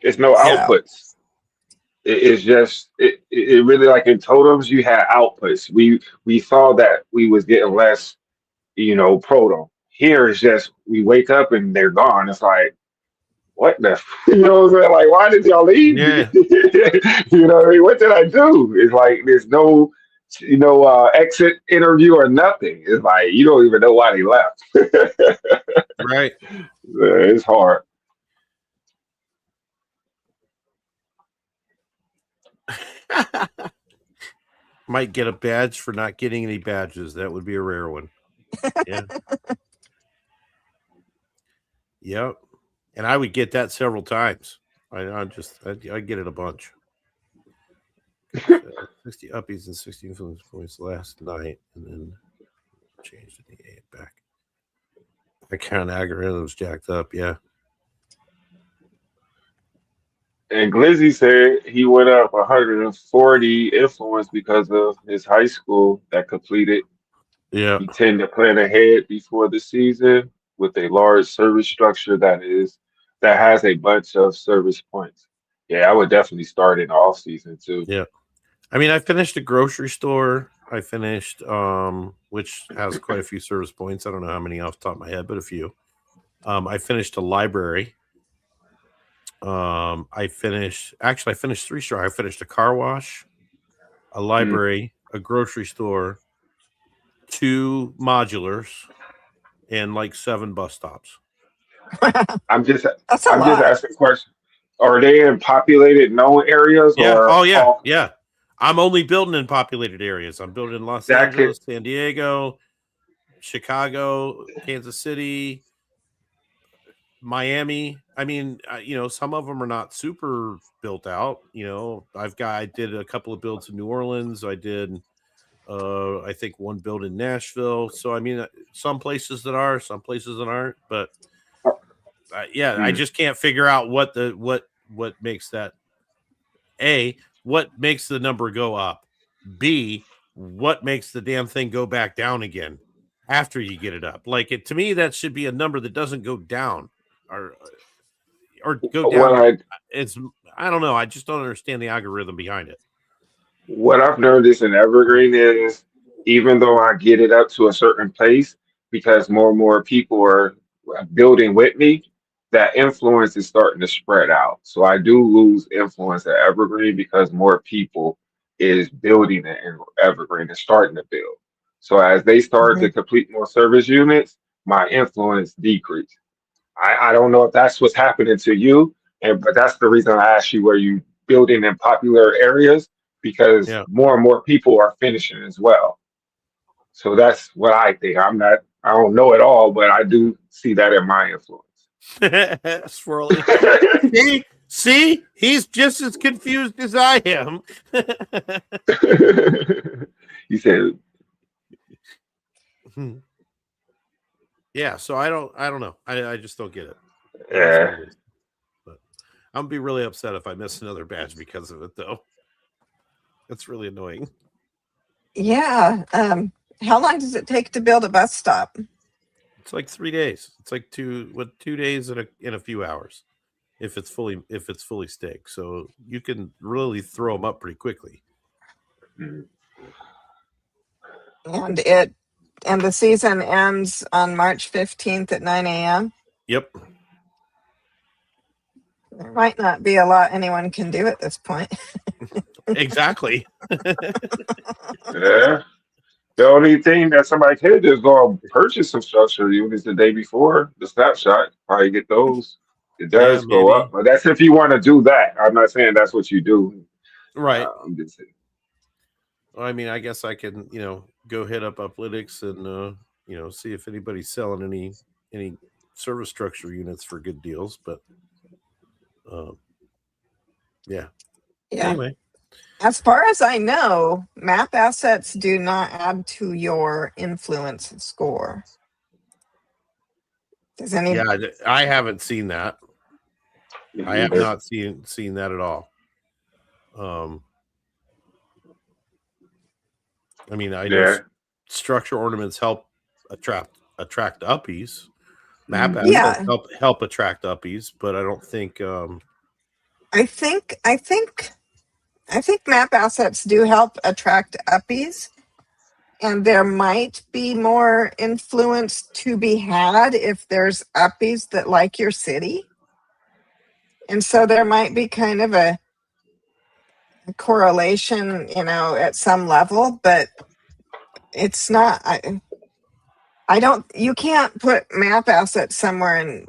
Speaker 2: It's no
Speaker 1: Yeah.
Speaker 3: So,
Speaker 2: outputs. It's just it really like in totems you had outputs. We saw that we was getting less, proto. Here it's just we wake up and they're gone. It's like what the you know what I'm saying? Like why did y'all leave me?
Speaker 1: Yeah.
Speaker 2: You know what I mean? What did I do? It's like there's no exit interview or nothing. It's like you don't even know why they left.
Speaker 1: Right.
Speaker 2: It's hard.
Speaker 1: Might get a badge for not getting any badges. That would be a rare one. Yeah. Yep. And I would get that several times. I get it a bunch. 60 uppies and 60 influence points last night, and then changed the 8 back. My count algorithm's jacked up. Yeah.
Speaker 2: And Glizzy said he went up 140 influence because of his high school that completed.
Speaker 1: Yeah.
Speaker 2: He tend to plan ahead before the season with a large service structure that has a bunch of service points. Yeah, I would definitely start in the off season too.
Speaker 1: Yeah. I mean, I finished a grocery store. I finished, which has quite a few service points. I don't know how many off the top of my head, but a few. I finished a library. I finished 3 stores. I finished a car wash, a
Speaker 2: Mm.
Speaker 1: library, a grocery store, 2 modulars, and like 7 bus stops.
Speaker 2: I'm just
Speaker 3: that's a
Speaker 2: I'm just
Speaker 3: lot.
Speaker 2: asking questions. Are they in populated known areas
Speaker 1: Yeah.
Speaker 2: or
Speaker 1: Oh yeah.
Speaker 2: off
Speaker 1: Yeah. I'm only building in populated areas. I'm building in Los
Speaker 2: that could
Speaker 1: Angeles, San Diego, Chicago, Kansas City, Miami. I mean, some of them are not super built out. I did a couple of builds in New Orleans. I did, I think one build in Nashville. So I mean, some places that are, some places that aren't. But yeah, I
Speaker 2: mm.
Speaker 1: just can't figure out what makes that. A, what makes the number go up? B, what makes the damn thing go back down again after you get it up? Like to me, that should be a number that doesn't go down or go
Speaker 2: What
Speaker 1: down.
Speaker 2: I
Speaker 1: It's I don't know. I just don't understand the algorithm behind it.
Speaker 2: What I've noticed in Evergreen is even though I get it up to a certain pace, because more and more people are building with me, that influence is starting to spread out. So I do lose influence at Evergreen because more people is building it in Evergreen and starting to build. So as they start to complete more service units, my influence decreased. I don't know if that's what's happening to you, but that's the reason I asked you where you building in popular areas because
Speaker 1: Yeah.
Speaker 2: more and more people are finishing as well. So that's what I think. I don't know it all, but I do see that in my influence.
Speaker 1: Swirly. See, he's just as confused as I am.
Speaker 2: You said,
Speaker 1: yeah, so I don't know. I just don't get it.
Speaker 2: yeah.
Speaker 1: But I'm gonna be really upset if I miss another badge because of it, though. That's really annoying.
Speaker 3: Yeah. How long does it take to build a bus stop?
Speaker 1: It's like 3 days. It's like 2 days in a few hours, if it's fully staked. So you can really throw them up pretty quickly.
Speaker 3: And the season ends on March 15th at 9 a.m.
Speaker 1: Yep.
Speaker 3: There might not be a lot anyone can do at this point.
Speaker 1: Exactly.
Speaker 2: Yeah. The only thing that somebody can do is go and purchase some structure units the day before the snapshot. Probably get those. It does go
Speaker 1: maybe.
Speaker 2: up, but that's if you want to do that. I'm not saying that's what you do.
Speaker 1: Right.
Speaker 2: I'm just saying.
Speaker 1: I mean, I guess I can, go hit up Uplytics and see if anybody's selling any service structure units for good deals. But yeah. Anyway.
Speaker 3: As far as I know, map assets do not add to your influence score. Does any?
Speaker 1: Yeah, I haven't seen that. I have not seen that at all. I mean, I know structure ornaments help attract uppies. Map assets help attract uppies, but I don't think.
Speaker 3: I think map assets do help attract uppies, and there might be more influence to be had if there's uppies that like your city, and so there might be kind of a correlation, at some level, but it's not. I don't. You can't put map assets somewhere and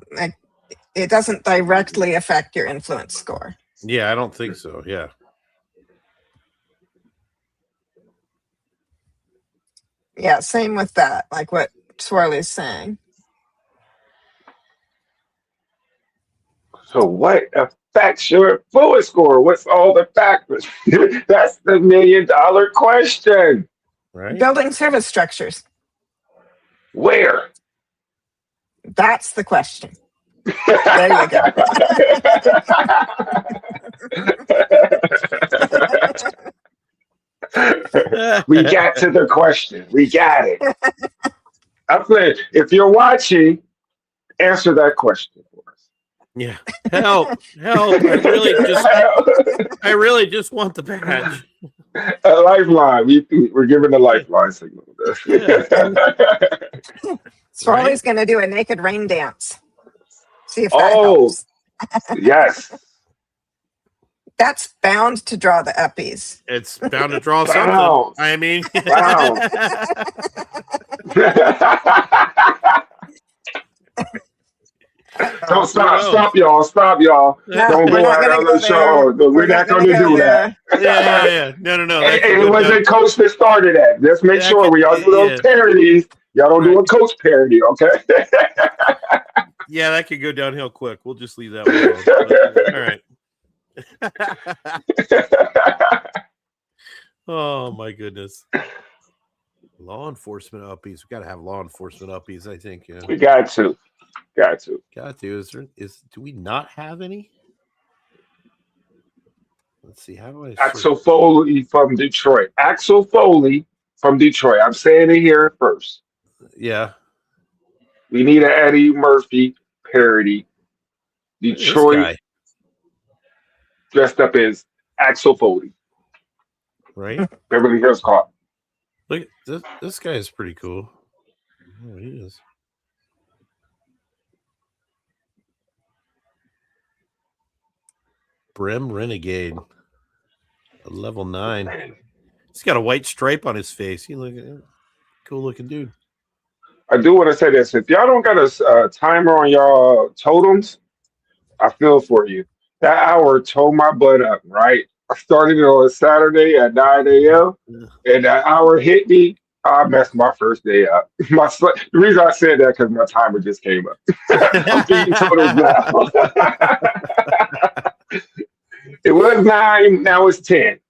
Speaker 3: it doesn't directly affect your influence score.
Speaker 1: Yeah, I don't think so. Yeah.
Speaker 3: Yeah, same with that, like what Swirly's saying.
Speaker 2: So what affects your influence score? What's all the factors? That's the $1 million question.
Speaker 1: Right.
Speaker 3: Building service structures.
Speaker 2: Where?
Speaker 3: That's the question. There you go.
Speaker 2: We got to the question. We got it. Upland, if you're watching, answer that question for us.
Speaker 1: Yeah. Help. I really just want the badge.
Speaker 2: A lifeline. We're giving a lifeline signal.
Speaker 3: Swirly's going to do a naked rain dance. See if that helps.
Speaker 2: Yes.
Speaker 3: That's bound to draw the uppies.
Speaker 1: It's bound to draw something. I mean,
Speaker 2: Don't stop, y'all.
Speaker 3: No,
Speaker 2: don't go out on the show. We're not going to do that.
Speaker 1: Yeah. No.
Speaker 2: It wasn't Coach that started that. Let's make sure we all do those parodies. Y'all don't do a Coach parody, okay?
Speaker 1: Yeah, that could go downhill quick. We'll just leave that one alone. All right. Oh my goodness. Law enforcement uppies. We got to have law enforcement uppies, I think. Yeah.
Speaker 2: We got to.
Speaker 1: Do we not have any? Let's see. How do I
Speaker 2: Axel Foley from Detroit. Axel Foley from Detroit. I'm saying it here first.
Speaker 1: Yeah.
Speaker 2: We need an Eddie Murphy parody. Detroit dressed up as Axel Foley.
Speaker 1: Right?
Speaker 2: Beverly Hills Cop.
Speaker 1: Look, this guy is pretty cool. Oh, he is. Brim Renegade. A level 9. He's got a white stripe on his face. He look cool looking dude.
Speaker 2: I do want to say this: if y'all don't got a timer on y'all totems, I feel for you. That hour tore my butt up. Right, I started it on a Saturday at 9 a.m. and that hour hit me. I messed my first day up. The reason I said that because my timer just came up. I'm beating totals now. It was 9, now it's 10.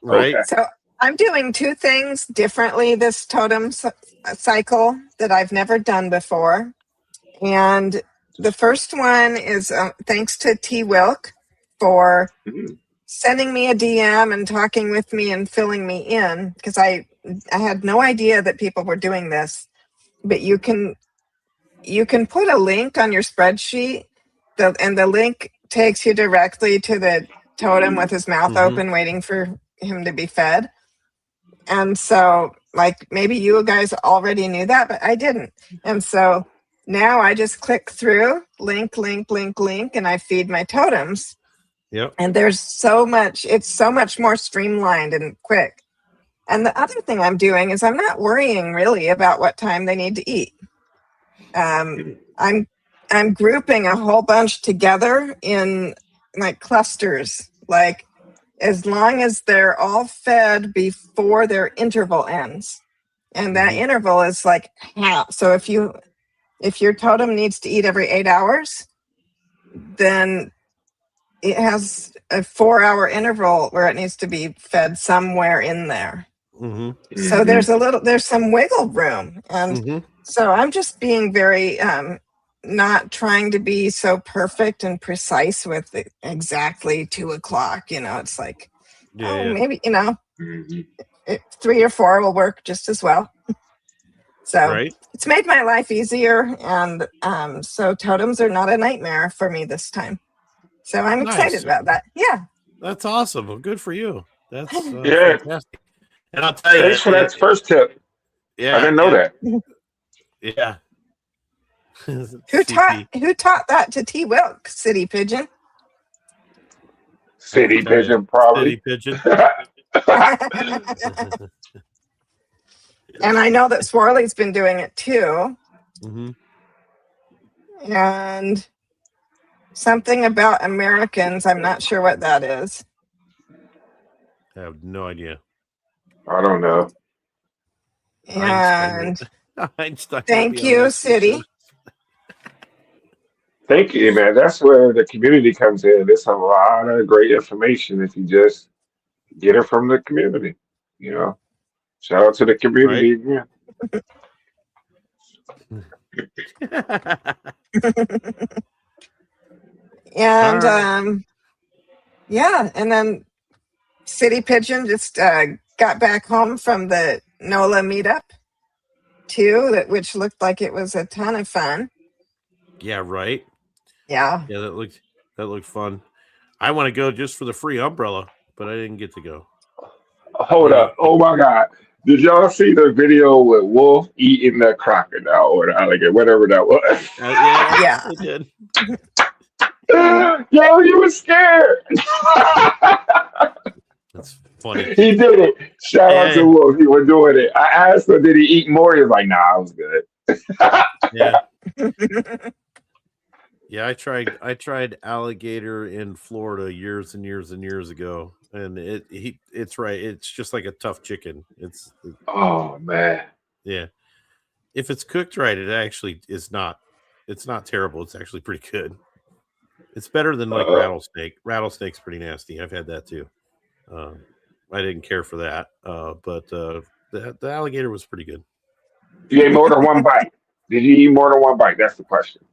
Speaker 1: Right.
Speaker 2: Okay.
Speaker 3: So I'm doing 2 things differently this totem cycle that I've never done before. And the first one is thanks to T. Wilk for sending me a DM and talking with me and filling me in, because I had no idea that people were doing this. But you can put a link on your spreadsheet, and the link takes you directly to the totem with his mouth open, waiting for him to be fed. And so, like, maybe you guys already knew that, but I didn't. And so now I just click through, link, and I feed my totems.
Speaker 1: Yep.
Speaker 3: And there's so much, it's so much more streamlined and quick. And the other thing I'm doing is I'm not worrying really about what time they need to eat. I'm grouping a whole bunch together in like clusters, like as long as they're all fed before their interval ends. And that interval is like half. So if your totem needs to eat every 8 hours, then it has a 4-hour interval where it needs to be fed somewhere in there. So there's some wiggle room. And so I'm just being very not trying to be so perfect and precise with exactly 2 o'clock. It's like, maybe 3 or 4 will work just as well. So it's made my life easier, and so totems are not a nightmare for me this time. So I'm excited about that. Yeah,
Speaker 1: that's awesome. Well, good for you. That's fantastic. And I'll tell you,
Speaker 2: thanks for that first tip.
Speaker 1: Yeah,
Speaker 2: I didn't know that.
Speaker 1: Yeah.
Speaker 3: Who taught that to T. Wilk, City Pigeon?
Speaker 2: City Pigeon, probably.
Speaker 1: City Pigeon.
Speaker 3: And I know that Swarley's been doing it too. And something about Americans, I'm not sure what that is.
Speaker 1: I have no idea.
Speaker 2: I don't know.
Speaker 3: And
Speaker 1: Einstein
Speaker 3: thank you, City.
Speaker 2: Thank you, man. That's where the community comes in. There's a lot of great information if you just get it from the community. Shout out to the community.
Speaker 1: Right?
Speaker 3: And and then City Pigeon just got back home from the NOLA meetup too, which looked like it was a ton of fun.
Speaker 1: Yeah, right.
Speaker 3: Yeah,
Speaker 1: that looked fun. I want to go just for the free umbrella, but I didn't get to go.
Speaker 2: Hold up! Oh my God! Did y'all see the video with Wolf eating the crocodile or the alligator, whatever that was?
Speaker 3: yeah,
Speaker 1: I did.
Speaker 2: Yo, you were scared.
Speaker 1: That's funny.
Speaker 2: He did it. Shout out to Wolf. He was doing it. I asked him, did he eat more? He was like, nah, I was good.
Speaker 1: Yeah, I tried alligator in Florida years and years and years ago, and it's right. It's just like a tough chicken.
Speaker 2: Oh man.
Speaker 1: Yeah. If it's cooked right, it actually is not. It's not terrible. It's actually pretty good. It's better than like rattlesnake. Rattlesnake's pretty nasty. I've had that too. I didn't care for that, but the alligator was pretty good.
Speaker 2: You ate more than one bite. Did you eat more than one bite? That's the question.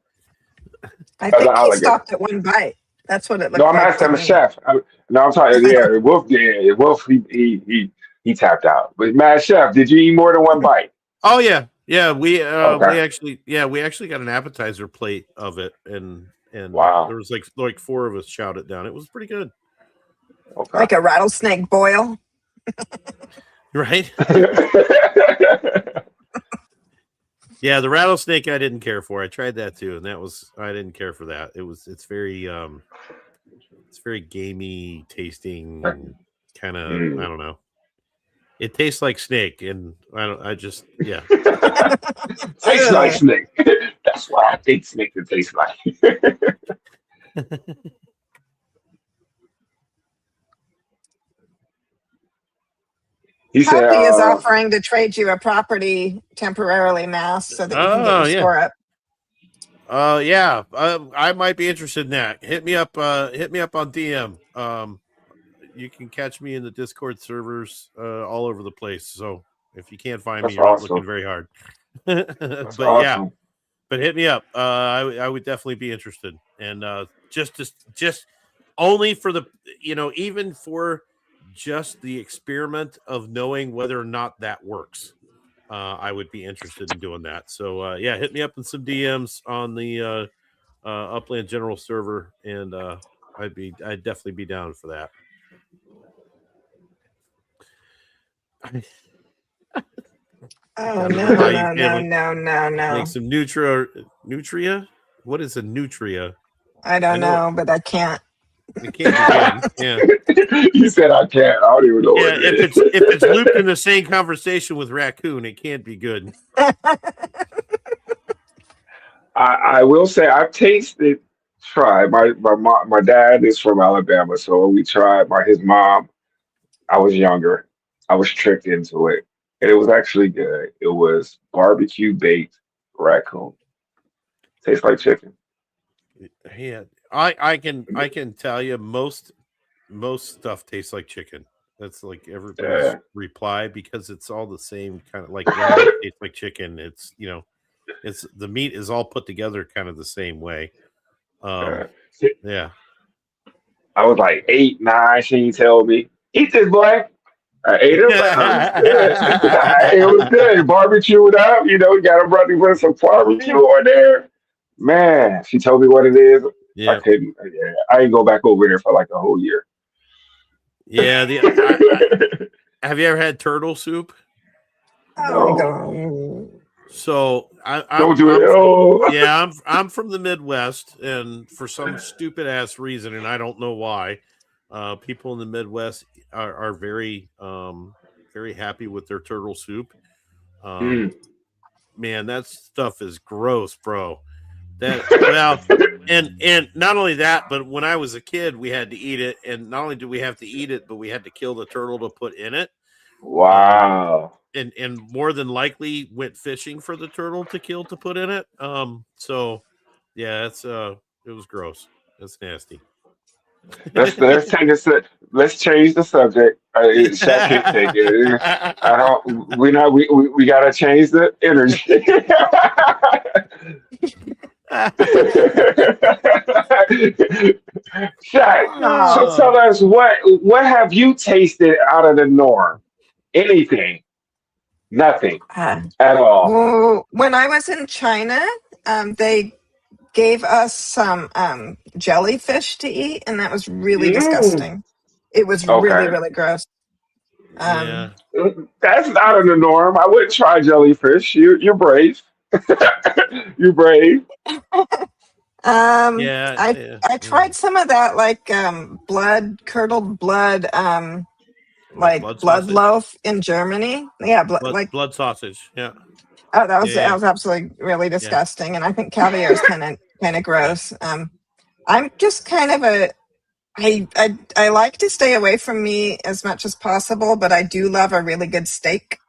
Speaker 3: I think he stopped at one bite. That's what it looked like.
Speaker 2: No, I'm asking the chef. I'm talking. Yeah, Wolf did. Wolf he tapped out. But Mad Chef, did you eat more than one bite?
Speaker 1: Oh yeah. We actually got an appetizer plate of it, and
Speaker 2: wow,
Speaker 1: there was like 4 of us shouted down. It was pretty good.
Speaker 2: Okay.
Speaker 3: Like a rattlesnake boil,
Speaker 1: right? Yeah, the rattlesnake I didn't care for. I tried that too, and I didn't care for that. It's very gamey tasting, kind of I don't know. It tastes like snake, and tastes
Speaker 2: like snake. That's why I think snake it tastes like. He said,
Speaker 3: Puppy is offering to trade you a property temporarily, Mass, so that you can get your score up.
Speaker 1: I might be interested in that. Hit me up on DM. You can catch me in the Discord servers all over the place. So if you can't find me, you're not looking very hard. But hit me up. I would definitely be interested. And just only for the, even for just the experiment of knowing whether or not that works. I would be interested in doing that. So hit me up in some DMs on the Upland General server, and I'd definitely be down for that.
Speaker 3: Oh no!
Speaker 1: Make some nutria. What is a nutria?
Speaker 3: I don't know, but I can't.
Speaker 1: It can't be good. Yeah.
Speaker 2: You said I can't. I don't even know. Yeah,
Speaker 1: if it's looped in the same conversation with raccoon, it can't be good.
Speaker 2: I will say I've tried. My dad is from Alabama, so we tried. His mom. I was younger. I was tricked into it, and it was actually good. It was barbecue baked raccoon. Tastes like chicken.
Speaker 1: Yeah, I can tell you most stuff tastes like chicken. That's like everybody's reply, because it's all the same kind of like rabbit tastes like chicken. It's it's the meat is all put together kind of the same way. Yeah.
Speaker 2: I was like 8, 9. She told me, eat this, boy. I ate it. It was good. Barbecue it up. You got to put some barbecue on there. Man, she told me what it is.
Speaker 1: Yeah.
Speaker 2: I couldn't. Yeah, I didn't go back over there for like a whole year.
Speaker 1: Yeah. Have you ever had turtle soup?
Speaker 2: No.
Speaker 1: So I'm from the Midwest, and for some stupid ass reason, and I don't know why, people in the Midwest are very very happy with their turtle soup. Man, that stuff is gross, bro. And not only that, but when I was a kid, we had to eat it, and not only did we have to eat it, but we had to kill the turtle to put in it.
Speaker 2: Wow.
Speaker 1: And more than likely went fishing for the turtle to kill to put in it. So yeah, it was gross. That's nasty.
Speaker 2: Let's change the subject. Shaq can't take it. I don't. We gotta change the energy. Shaq, so tell us what have you tasted out of the norm? Anything? Nothing at all.
Speaker 3: Well, when I was in China, they gave us some jellyfish to eat, and that was really disgusting. It was really gross.
Speaker 1: Yeah.
Speaker 2: That's not in the norm. I wouldn't try jellyfish. You're brave. You're brave.
Speaker 3: I tried some of that, like curdled blood, like blood loaf in Germany. Yeah,
Speaker 1: blood sausage. Yeah.
Speaker 3: Oh, that was absolutely really disgusting, and I think caviar is kind of gross. I'm just kind of I like to stay away from meat as much as possible, but I do love a really good steak.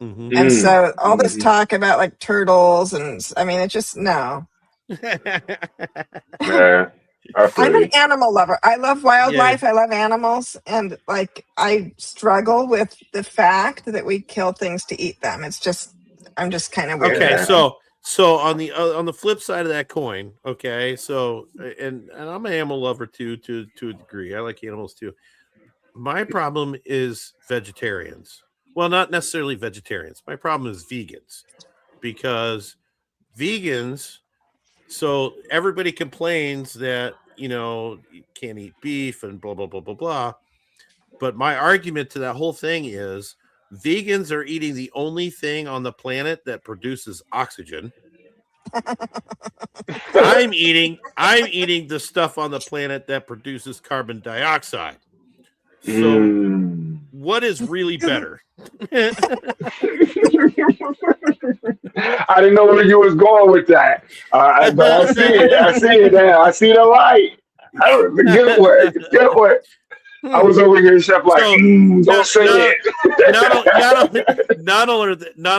Speaker 1: Mm-hmm.
Speaker 3: And so all this talk about like turtles, and I mean, it just no.
Speaker 2: Yeah,
Speaker 3: I'm an animal lover. I love wildlife. I love animals, and like I struggle with the fact that we kill things to eat them. It's just I'm just kind of weird.
Speaker 1: Okay, so on the flip side of that coin, okay, so and I'm an animal lover too, to a degree. I like animals too. My problem is vegetarians. Well, not necessarily vegetarians. My problem is vegans, because vegans. So everybody complains that you can't eat beef and blah blah blah blah blah. But my argument to that whole thing is vegans are eating the only thing on the planet that produces oxygen. I'm eating the stuff on the planet that produces carbon dioxide. So what is really better?
Speaker 2: I didn't know where you was going with that. But I see it. I see it now. I see the light. Good work. Good work. I was over here, Chef, like,
Speaker 1: So,
Speaker 2: don't say it.
Speaker 1: Not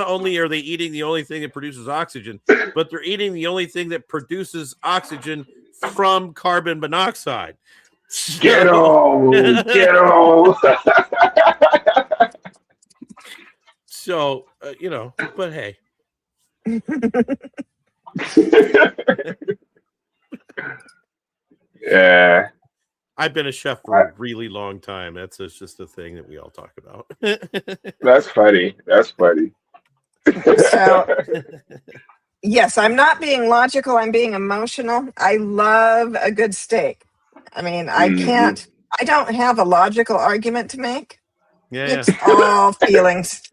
Speaker 1: only are they eating the only thing that produces oxygen, but they're eating the only thing that produces oxygen from carbon monoxide.
Speaker 2: Get on. Get on.
Speaker 1: So, but hey.
Speaker 2: Yeah.
Speaker 1: I've been a chef for a really long time. That's just a thing that we all talk about.
Speaker 2: That's funny. That's funny.
Speaker 3: So, yes, I'm not being logical. I'm being emotional. I love a good steak. I mean, I don't have a logical argument to make.
Speaker 1: Yeah.
Speaker 3: It's all feelings.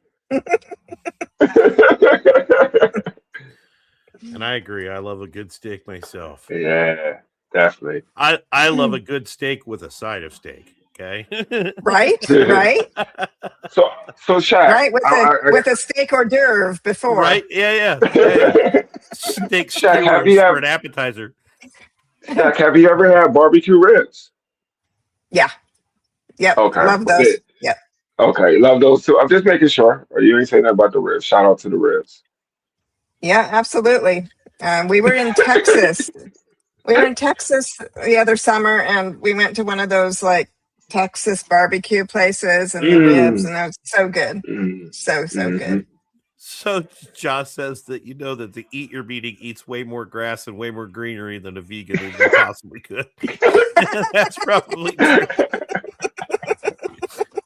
Speaker 1: And I agree. I love a good steak myself.
Speaker 2: Yeah, definitely.
Speaker 1: I love a good steak with a side of steak. Okay.
Speaker 3: Right.
Speaker 2: So Shaq.
Speaker 3: Right, with a steak hors d'oeuvre before.
Speaker 1: Right. Yeah. Steak
Speaker 2: Shaq,
Speaker 1: for an appetizer.
Speaker 2: Shaq, have you ever had barbecue ribs?
Speaker 3: Yeah. Yep.
Speaker 2: Okay.
Speaker 3: Love those. Yep.
Speaker 2: Okay, love those too. I'm just making sure. Or you ain't saying that about the ribs. Shout out to the ribs.
Speaker 3: Yeah, absolutely. We were in Texas. The other summer, and we went to one of those like Texas barbecue places, and the ribs, and it was so good, so good.
Speaker 1: So Josh says that that the eat you're eating eats way more grass and way more greenery than a vegan even possibly could. That's probably true.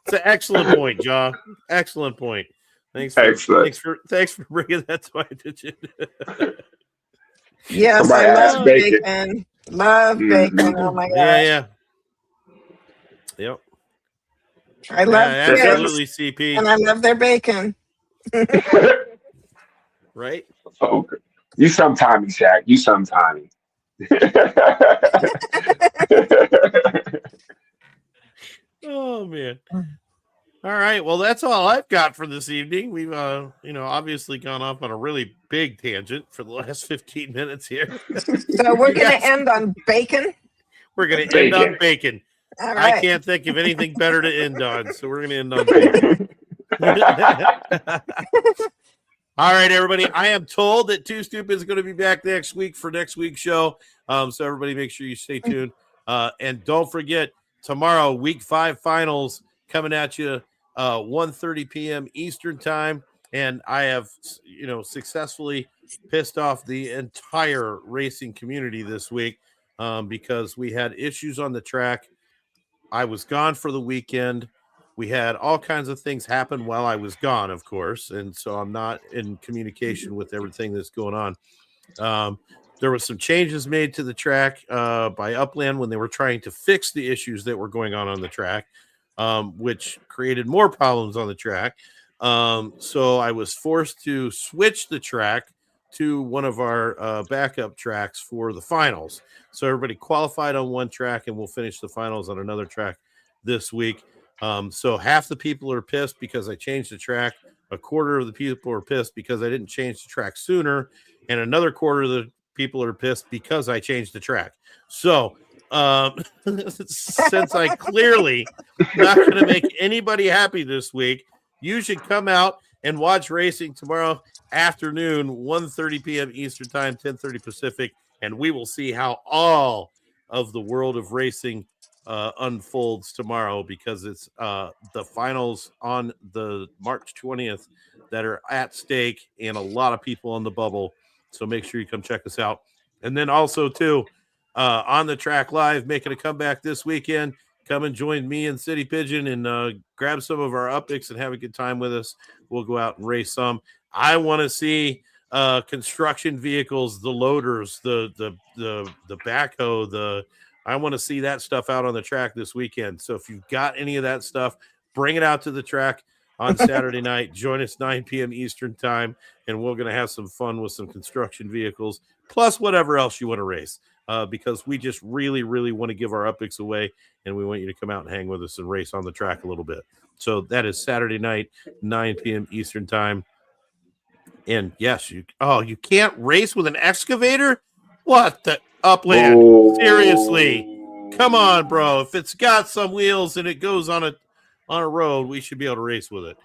Speaker 1: It's an excellent point, John. Excellent point. Thanks for bringing that to my attention.
Speaker 3: Yes,
Speaker 2: somebody
Speaker 3: I love bacon. Love bacon. Oh my gosh.
Speaker 1: Yeah. Yep.
Speaker 3: I love
Speaker 1: absolutely CP.
Speaker 3: And I love their bacon.
Speaker 1: Right?
Speaker 2: Oh, you sometimey, Shaq. You sometimey.
Speaker 1: Oh man. All right. Well, that's all I've got for this evening. We've obviously gone off on a really big tangent for the last 15 minutes here.
Speaker 3: So we're gonna end on bacon.
Speaker 1: We're gonna end on bacon.
Speaker 3: All right.
Speaker 1: I can't think of anything better to end on, so we're gonna end on bacon. All right, everybody. I am told that 2Stupid is going to be back next week for next week's show. So everybody make sure you stay tuned. And don't forget, tomorrow, week 5 finals coming at you 1:30 p.m. Eastern time. And I have, successfully pissed off the entire racing community this week because we had issues on the track. I was gone for the weekend. We had all kinds of things happen while I was gone, of course, and so I'm not in communication with everything that's going on. There were some changes made to the track by Upland when they were trying to fix the issues that were going on the track, which created more problems on the track. So I was forced to switch the track to one of our backup tracks for the finals. So everybody qualified on one track, and we'll finish the finals on another track this week. So half the people are pissed because I changed the track. A quarter of the people are pissed because I didn't change the track sooner. And another quarter of the people are pissed because I changed the track. So since I clearly not going to make anybody happy this week, you should come out and watch racing tomorrow afternoon, 1:30 p.m. Eastern time, 10:30 Pacific. And we will see how all of the world of racing unfolds tomorrow, because it's the finals on the March 20th that are at stake, and a lot of people on the bubble. So make sure you come check us out. And then also too, on the track live, making a comeback this weekend, come and join me and City Pigeon and grab some of our upticks and have a good time with us. We'll go out and race some. I want to see construction vehicles, the loaders, the backhoe, I want to see that stuff out on the track this weekend. So if you've got any of that stuff, bring it out to the track. on Saturday night. Join us 9 p.m. Eastern time, and we're going to have some fun with some construction vehicles, plus whatever else you want to race, because we just really, really want to give our upicks away, and we want you to come out and hang with us and race on the track a little bit. So that is Saturday night, 9 p.m. Eastern time. And yes, you can't race with an excavator? What the Upland?
Speaker 2: Oh.
Speaker 1: Seriously. Come on, bro. If it's got some wheels and it goes on a road, we should be able to race with it.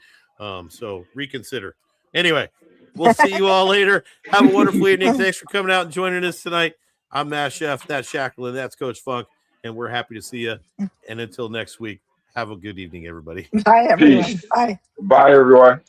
Speaker 1: So reconsider. Anyway, we'll see you all later. Have a wonderful evening. Thanks for coming out and joining us tonight. I'm Matt Chef, that's Shackleton, that's Coach Funk, and we're happy to see you. And until next week, have a good evening, everybody.
Speaker 3: Bye, everyone.
Speaker 2: Peace.
Speaker 3: Bye.
Speaker 2: Bye, everyone.